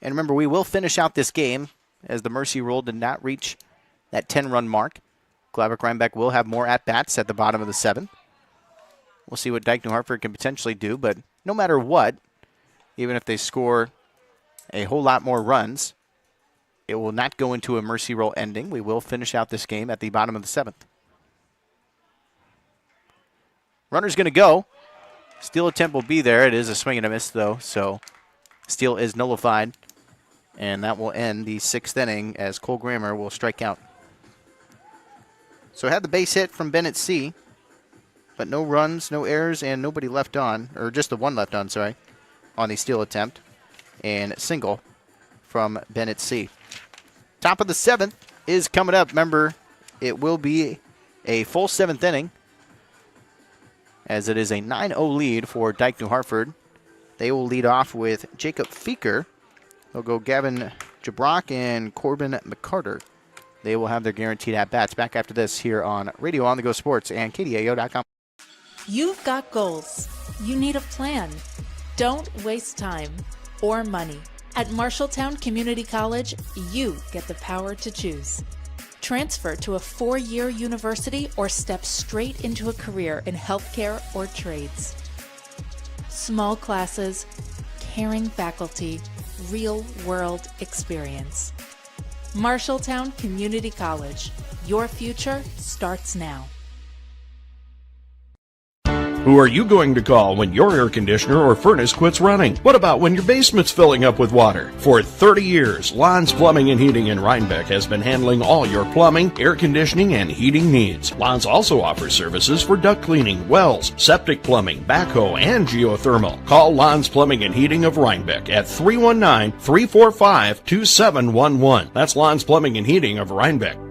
B: And remember, we will finish out this game as the mercy rule did not reach that 10-run mark. Gladbrook Reinbeck will have more at-bats at the bottom of the 7th. We'll see what Dike New Hartford can potentially do, but no matter what, even if they score a whole lot more runs, it will not go into a mercy rule ending. We will finish out this game at the bottom of the 7th. Runner's going to go. Steal attempt will be there. It is a swing and a miss, though, so steal is nullified. And that will end the 6th inning as Cole Grammer will strike out. So had the base hit from Bennett C., but no runs, no errors, and nobody left on, or just the one left on, sorry, on the steal attempt. And single from Bennett C. Top of the 7th is coming up. Remember, it will be a full 7th inning, as it is a 9-0 lead for Dike New Hartford. They will lead off with Jacob Feeker. They'll go Gavin Jabrock and Corbin McCarter. They will have their guaranteed at-bats. Back after this here on Radio On The Go Sports and KDAO.com.
C: You've got goals. You need a plan. Don't waste time or money. At Marshalltown Community College, you get the power to choose. Transfer to a 4-year university or step straight into a career in healthcare or trades. Small classes, caring faculty, real-world experience. Marshalltown Community College. Your future starts now.
D: Who are you going to call when your air conditioner or furnace quits running? What about when your basement's filling up with water? For 30 years, Lon's Plumbing and Heating in Reinbeck has been handling all your plumbing, air conditioning, and heating needs. Lon's also offers services for duct cleaning, wells, septic plumbing, backhoe, and geothermal. Call Lon's Plumbing and Heating of Reinbeck at 319-345-2711. That's Lon's Plumbing and Heating of Reinbeck.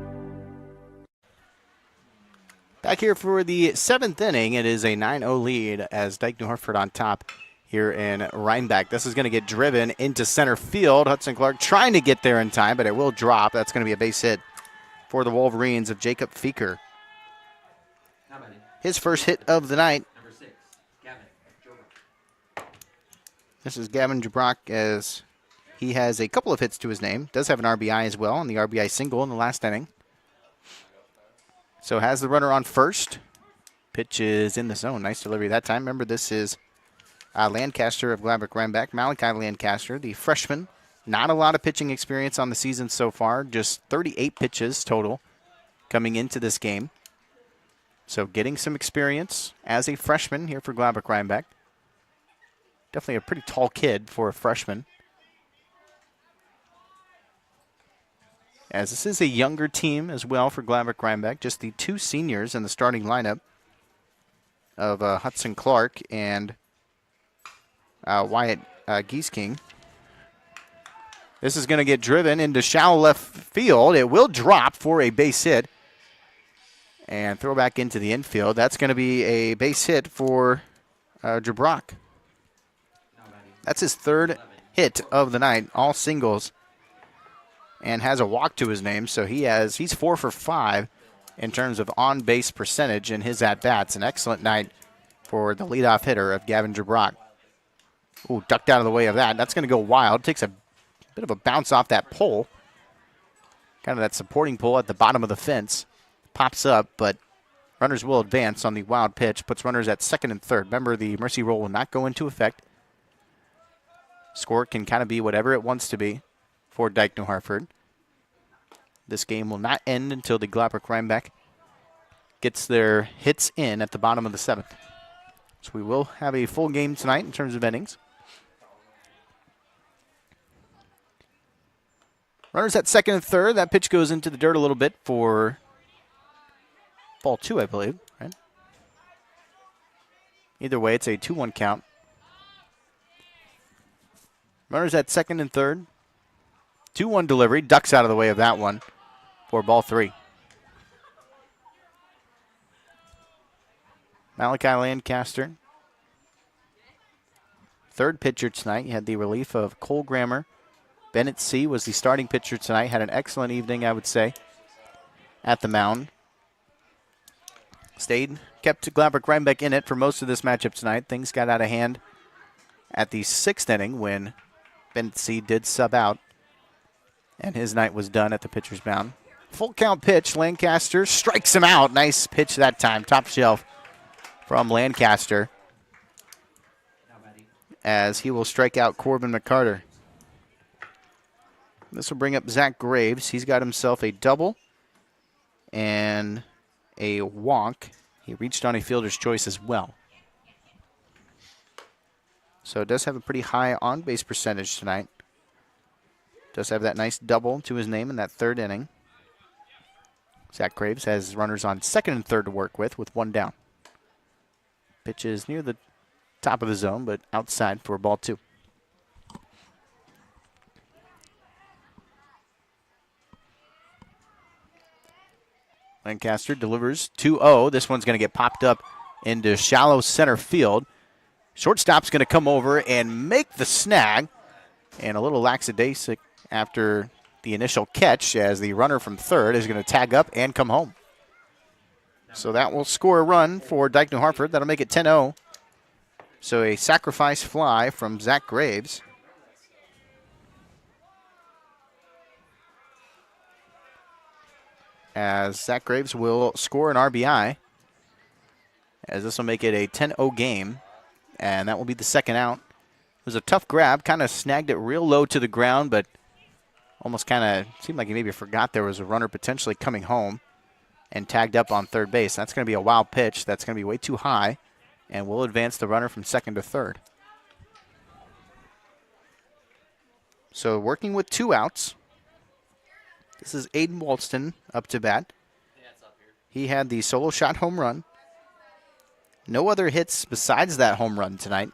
B: Back here for the 7th inning, it is a 9-0 lead as Dike New Hartford on top here in Reinbeck. This is going to get driven into center field. Hudson Clark trying to get there in time, but it will drop. That's going to be a base hit for the Wolverines of Jacob Feeker. His first hit of the night.
F: Number 6, Gavin Jabrock.
B: This is Gavin Jabrock, as he has a couple of hits to his name. Does have an RBI as well, and the RBI single in the last inning. So has the runner on first. Pitch is in the zone. Nice delivery that time. Remember, this is Lancaster of Gladbrook Reinbeck. Malachi Lancaster, the freshman. Not a lot of pitching experience on the season so far. Just 38 pitches total coming into this game. So getting some experience as a freshman here for Gladbrook Reinbeck. Definitely a pretty tall kid for a freshman. As this is a younger team as well for Gladbrook Reinbeck. Just the 2 seniors in the starting lineup of Hudson Clark and Wyatt Gieseking. This is going to get driven into shallow left field. It will drop for a base hit and throw back into the infield. That's going to be a base hit for Jabrock. That's his 3rd hit of the night, all singles, and has a walk to his name, so he's 4 for 5 in terms of on-base percentage in his at-bats. An excellent night for the leadoff hitter of Gavin Jabrock. Ooh, ducked out of the way of that. That's going to go wild. Takes a bit of a bounce off that pole, kind of that supporting pole at the bottom of the fence. Pops up, but runners will advance on the wild pitch. Puts runners at 2nd and 3rd. Remember, the mercy rule will not go into effect. Score can kind of be whatever it wants to be for Dike New Hartford. This game will not end until the Gladbrook Reinbeck gets their hits in at the bottom of the 7th. So we will have a full game tonight in terms of innings. Runners at 2nd and 3rd. That pitch goes into the dirt a little bit for ball 2, I believe. Right? Either way, it's a 2-1 count. Runners at 2nd and 3rd. 2-1 delivery. Ducks out of the way of that one for ball 3. Malachi Lancaster, 3rd pitcher tonight. He had the relief of Cole Grammer. Bennett C. was the starting pitcher tonight. Had an excellent evening, I would say, at the mound. Kept Gladbrook Reinbeck in it for most of this matchup tonight. Things got out of hand at the 6th inning when Bennett C. did sub out, and his night was done at the pitcher's mound. Full count pitch. Lancaster strikes him out. Nice pitch that time. Top shelf from Lancaster, as he will strike out Corbin McCarter. This will bring up Zach Graves. He's got himself a double and a walk He reached on a fielder's choice as well. So it does have a pretty high on-base percentage tonight. Does have that nice double to his name in that third inning. Zach Graves has runners on second and third to work with one down. Pitch is near the top of the zone, but outside for ball 2. Lancaster delivers 2-0. This one's going to get popped up into shallow center field. Shortstop's going to come over and make the snag. And a little lackadaisic after the initial catch as the runner from third is going to tag up and come home. So that will score a run for Dike New Hartford. That'll make it 10-0. So a sacrifice fly from Zach Graves. As Zach Graves will score an RBI. As this will make it a 10-0 game. And that will be the second out. It was a tough grab. Kind of snagged it real low to the ground, but almost kind of seemed like he maybe forgot there was a runner potentially coming home and tagged up on third base. That's going to be a wild pitch. That's going to be way too high, and we'll advance the runner from second to third. So working with 2 outs. This is Aiden Walston up to bat. He had the solo shot home run. No other hits besides that home run tonight.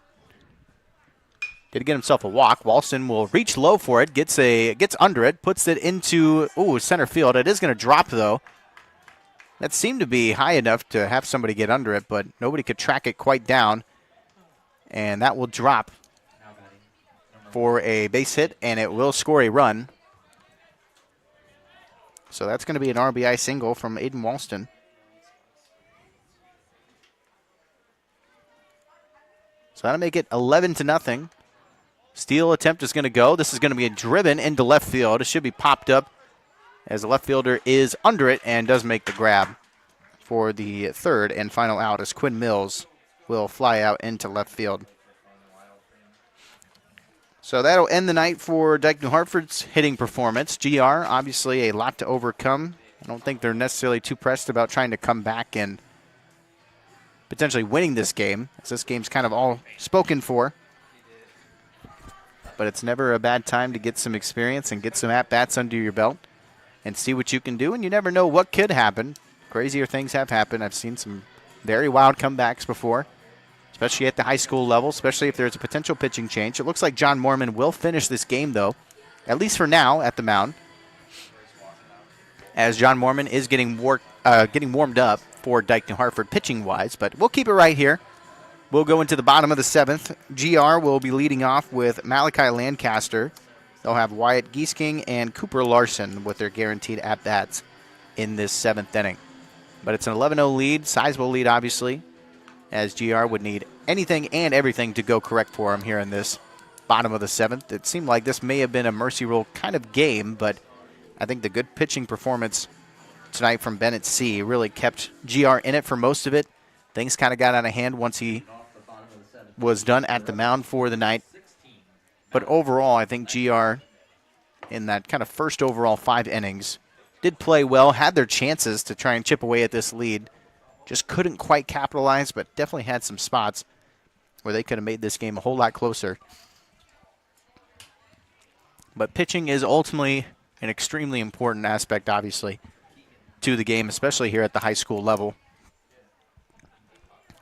B: Did get himself a walk. Walston will reach low for it, gets under it, puts it into center field. It is going to drop though. That seemed to be high enough to have somebody get under it, but nobody could track it quite down. And that will drop for a base hit, and it will score a run. So that's going to be an RBI single from Aiden Walston. So that'll make it 11-0. Steal attempt is going to go. This is going to be driven into left field. It should be popped up as the left fielder is under it and does make the grab for the third and final out as Quinn Mills will fly out into left field. So that'll end the night for Dike New Hartford's hitting performance. GR, obviously a lot to overcome. I don't think they're necessarily too pressed about trying to come back and potentially winning this game, as this game's kind of all spoken for. But it's never a bad time to get some experience and get some at-bats under your belt and see what you can do, and you never know what could happen. Crazier things have happened. I've seen some very wild comebacks before, especially at the high school level, especially if there's a potential pitching change. It looks like John Mormon will finish this game, though, at least for now, at the mound, as John Mormon is getting warmed up for Dike New Hartford pitching-wise, but we'll keep it right here. We'll go into the bottom of the 7th. GR will be leading off with Malachi Lancaster. They'll have Wyatt Giesking and Cooper Larson with their guaranteed at-bats in this 7th inning. But it's an 11-0 lead, sizable lead, obviously, as GR would need anything and everything to go correct for him here in this bottom of the 7th. It seemed like this may have been a mercy rule kind of game, but I think the good pitching performance tonight from Bennett C. really kept GR in it for most of it. Things kind of got out of hand once he was done at the mound for the night. But overall, I think GR in that kind of first overall 5 innings did play well, had their chances to try and chip away at this lead. Just couldn't quite capitalize, but definitely had some spots where they could have made this game a whole lot closer. But pitching is ultimately an extremely important aspect, obviously, to the game, especially here at the high school level.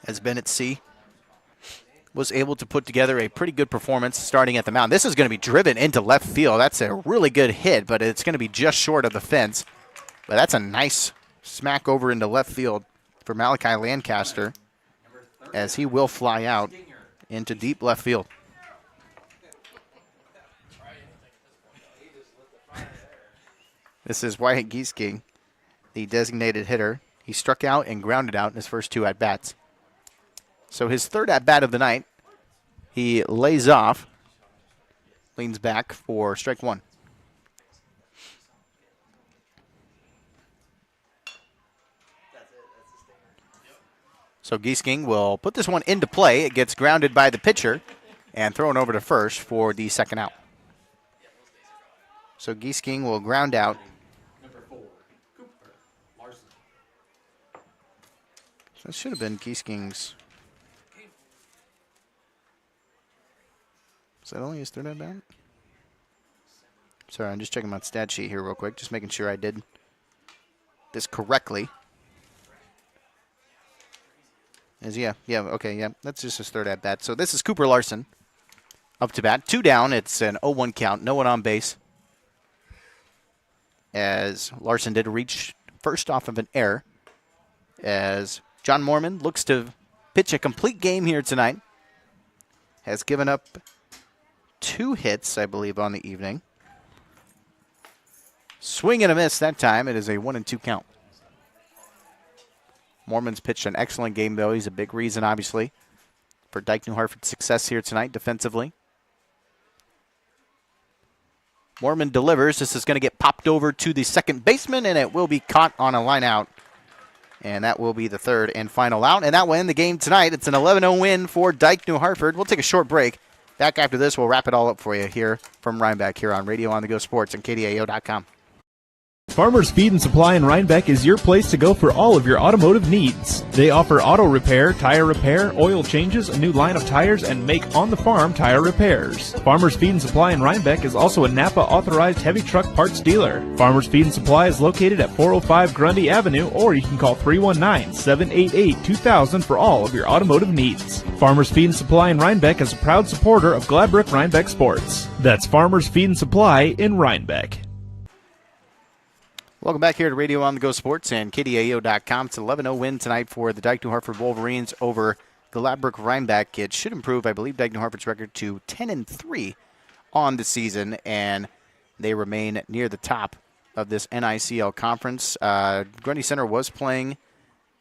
B: As Bennett C. was able to put together a pretty good performance starting at the mound. This is going to be driven into left field. That's a really good hit, but it's going to be just short of the fence. But that's a nice smack over into left field for Malachi Lancaster, as he will fly out into deep left field. This is Wyatt Giesking, the designated hitter. He struck out and grounded out in his first 2 at-bats. So his third at-bat of the night, he lays off, leans back for strike 1. So Giesking will put this one into play. It gets grounded by the pitcher and thrown over to first for the second out. So Giesking will ground out. That should have been Giesking's. Is that only his third at bat? Sorry, I'm just checking my stat sheet here real quick, just making sure I did this correctly. Okay, that's just his third at bat. So this is Cooper Larson up to bat. 2 down. It's an 0-1 count. No one on base. As Larson did reach first off of an error. As John Mormon looks to pitch a complete game here tonight. Has given up 2 hits, I believe, on the evening. Swing and a miss that time. It is a 1-2 count. Mormon's pitched an excellent game, though. He's a big reason, obviously, for Dike New Hartford's success here tonight defensively. Mormon delivers. This is going to get popped over to the second baseman, and it will be caught on a line out. And that will be the third and final out. And that will end the game tonight. It's an 11-0 win for Dike New Hartford. We'll take a short break. Back after this, we'll wrap it all up for you here from Reinbeck here on Radio On The Go Sports and KDAO.com.
E: Farmers Feed and Supply in Reinbeck is your place to go for all of your automotive needs. They offer auto repair, tire repair, oil changes, a new line of tires, and make on-the-farm tire repairs. Farmers Feed and Supply in Reinbeck is also a Napa authorized heavy truck parts dealer. Farmers Feed and Supply is located at 405 Grundy Avenue, or you can call 319-788-2000 for all of your automotive needs. Farmers Feed and Supply in Reinbeck is a proud supporter of Gladbrook Reinbeck Sports. That's Farmers Feed and Supply in Reinbeck.
B: Welcome back here to Radio On The Go Sports and KDAO.com. It's an 11-0 win tonight for the Dike New Hartford Wolverines over Gladbrook Reinbeck. It should improve, I believe, Dike New Hartford's record to 10-3 on the season, and they remain near the top of this NICL conference. Grundy Center was playing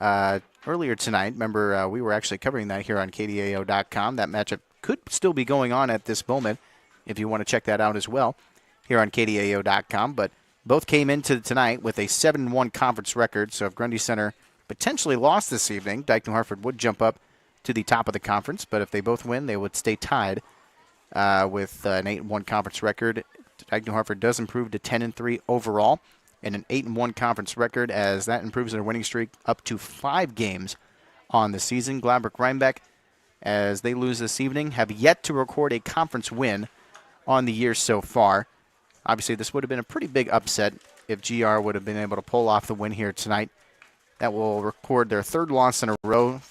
B: earlier tonight. Remember, we were actually covering that here on KDAO.com. That matchup could still be going on at this moment if you want to check that out as well here on KDAO.com, but both came into tonight with a 7-1 conference record, so if Grundy Center potentially lost this evening, Dike New Hartford would jump up to the top of the conference, but if they both win, they would stay tied with an 8-1 conference record. Dike New Hartford does improve to 10-3 overall, and an 8-1 conference record, as that improves their winning streak up to 5 games on the season. Gladbrook Reinbeck, as they lose this evening, have yet to record a conference win on the year so far. Obviously, this would have been a pretty big upset if GR would have been able to pull off the win here tonight. That will record their 3rd loss in a row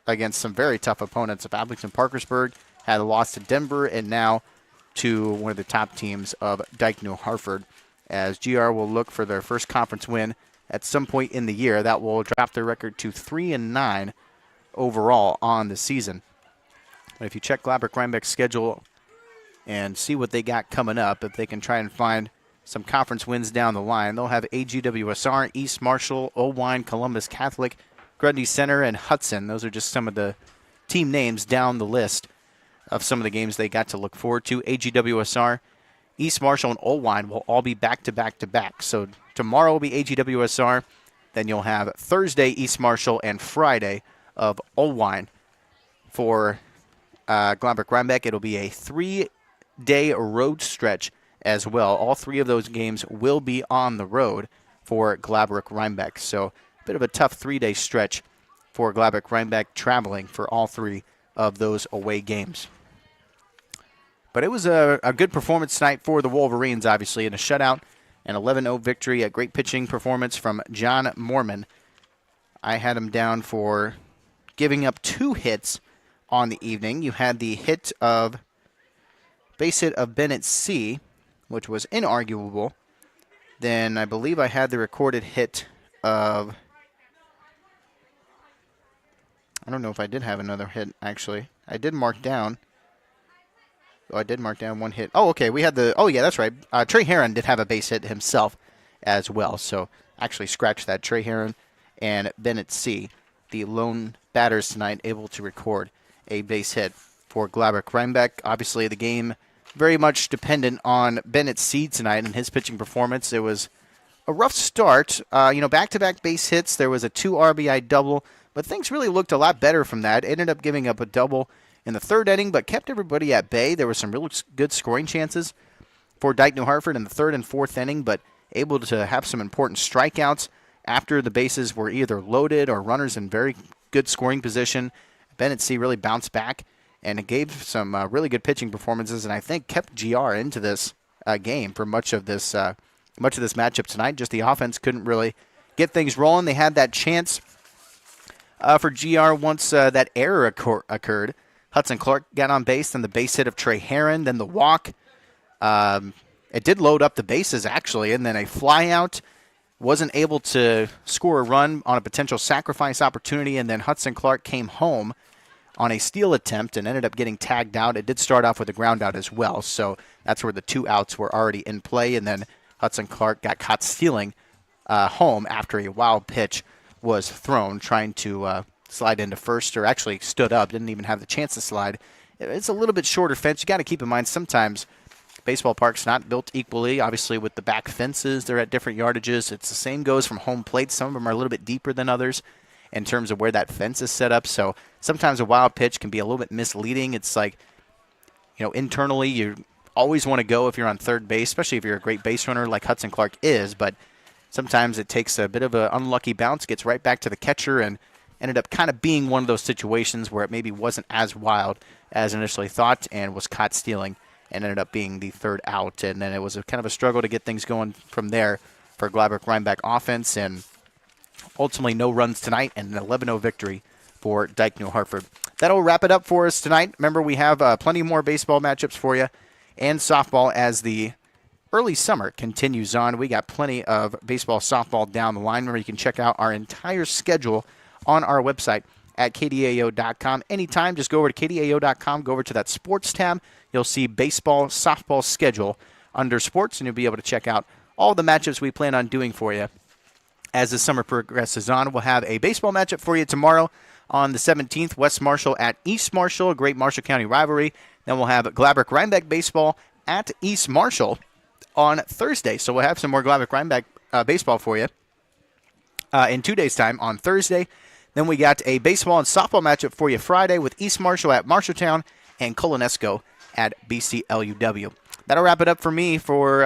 B: against some very tough opponents. Of Abington Parkersburg had a loss to Denver, and now to one of the top teams of Dike New Hartford, as GR will look for their first conference win at some point in the year. That will drop their record to 3-9 overall on the season. But if you check Gladbrook Reinbeck's schedule and see what they got coming up, if they can try and find some conference wins down the line, they'll have AGWSR, East Marshall, Owine, Columbus Catholic, Grundy Center, and Hudson. Those are just some of the team names down the list of some of the games they got to look forward to. AGWSR, East Marshall, and Owine will all be back-to-back-to-back. So tomorrow will be AGWSR, then you'll have Thursday East Marshall and Friday of Owine. For Gladbrook Reinbeck, it'll be a 3-day road stretch as well. All 3 of those games will be on the road for Gladbrook Reinbeck. So a bit of a tough 3-day stretch for Gladbrook Reinbeck, traveling for all 3 of those away games. But it was a good performance tonight for the Wolverines, obviously, in a shutout, an 11-0 victory, a great pitching performance from John Mormon. I had him down for giving up 2 hits on the evening. You had the base hit of Bennett C., which was inarguable. Then I believe I had the recorded hit of, I don't know if I did have another hit, actually. I did mark down. Oh, I did mark down 1 hit. Oh, okay, we had oh yeah, that's right. Trey Heron did have a base hit himself as well. So actually scratch that. Trey Heron and Bennett C., the lone batters tonight, able to record a base hit for Gladbrook Reinbeck. Obviously, the game very much dependent on Bennett C. tonight and his pitching performance. It was a rough start. Back-to-back base hits. There was a 2 RBI double, but things really looked a lot better from that. Ended up giving up a double in the 3rd inning, but kept everybody at bay. There were some really good scoring chances for Dike New Hartford in the 3rd and 4th inning, but able to have some important strikeouts after the bases were either loaded or runners in very good scoring position. Bennett C really bounced back and gave some really good pitching performances, and I think kept GR into this game for much of this matchup tonight. Just the offense couldn't really get things rolling. They had that chance for GR once that error occurred. Hudson Clark got on base, then the base hit of Trey Herron, then the walk. It did load up the bases, actually, and then a fly out. Wasn't able to score a run on a potential sacrifice opportunity, and then Hudson Clark came home on a steal attempt and ended up getting tagged out. It did start off with a ground out as well, so that's where the 2 outs were already in play, and then Hudson Clark got caught stealing home after a wild pitch was thrown, trying to slide into first, or actually stood up, didn't even have the chance to slide. It's a little bit shorter fence. You got to keep in mind sometimes baseball parks not built equally. Obviously, with the back fences, they're at different yardages. It's the same goes from home plate. Some of them are a little bit deeper than others in terms of where that fence is set up. So sometimes a wild pitch can be a little bit misleading. It's like, internally you always want to go if you're on third base, especially if you're a great base runner like Hudson Clark is. But sometimes it takes a bit of an unlucky bounce, gets right back to the catcher, and ended up kind of being one of those situations where it maybe wasn't as wild as initially thought and was caught stealing, and ended up being the 3rd out. And then it was kind of a struggle to get things going from there for Gladbrook Reinbeck offense, and ultimately no runs tonight and an 11-0 victory for Dike New Hartford. That'll wrap it up for us tonight. Remember, we have plenty more baseball matchups for you and softball as the early summer continues on. We got plenty of baseball, softball down the line. Remember, you can check out our entire schedule on our website at kdao.com. Anytime, just go over to kdao.com, go over to that sports tab. You'll see baseball, softball schedule under sports, and you'll be able to check out all the matchups we plan on doing for you as the summer progresses on. We'll have a baseball matchup for you tomorrow on the 17th, West Marshall at East Marshall, a great Marshall County rivalry. Then we'll have Gladbrook Reinbeck baseball at East Marshall on Thursday. So we'll have some more Gladbrook Reinbeck baseball for you in 2 days' time on Thursday. Then we got a baseball and softball matchup for you Friday with East Marshall at Marshalltown and Colonesco at BCLUW. That'll wrap it up for me for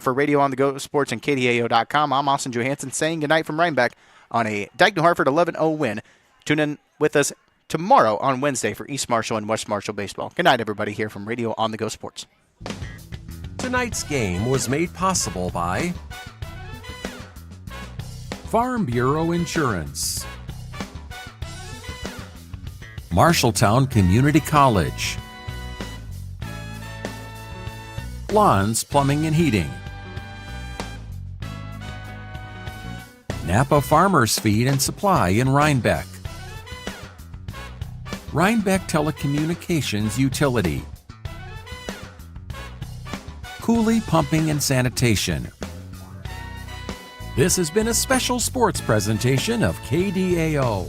B: Radio on the Go Sports and KDAO.com. I'm Austin Johansson saying goodnight from Reinbeck on a Dike New Hartford 11-0 win. Tune in with us tomorrow on Wednesday for East Marshall and West Marshall baseball. Good night, everybody, here from Radio on the Go Sports.
A: Tonight's game was made possible by Farm Bureau Insurance, Marshalltown Community College, Lawns Plumbing and Heating, Napa Farmers Feed and Supply in Reinbeck, Reinbeck Telecommunications Utility, Cooley Pumping and Sanitation. This has been a special sports presentation of KDAO.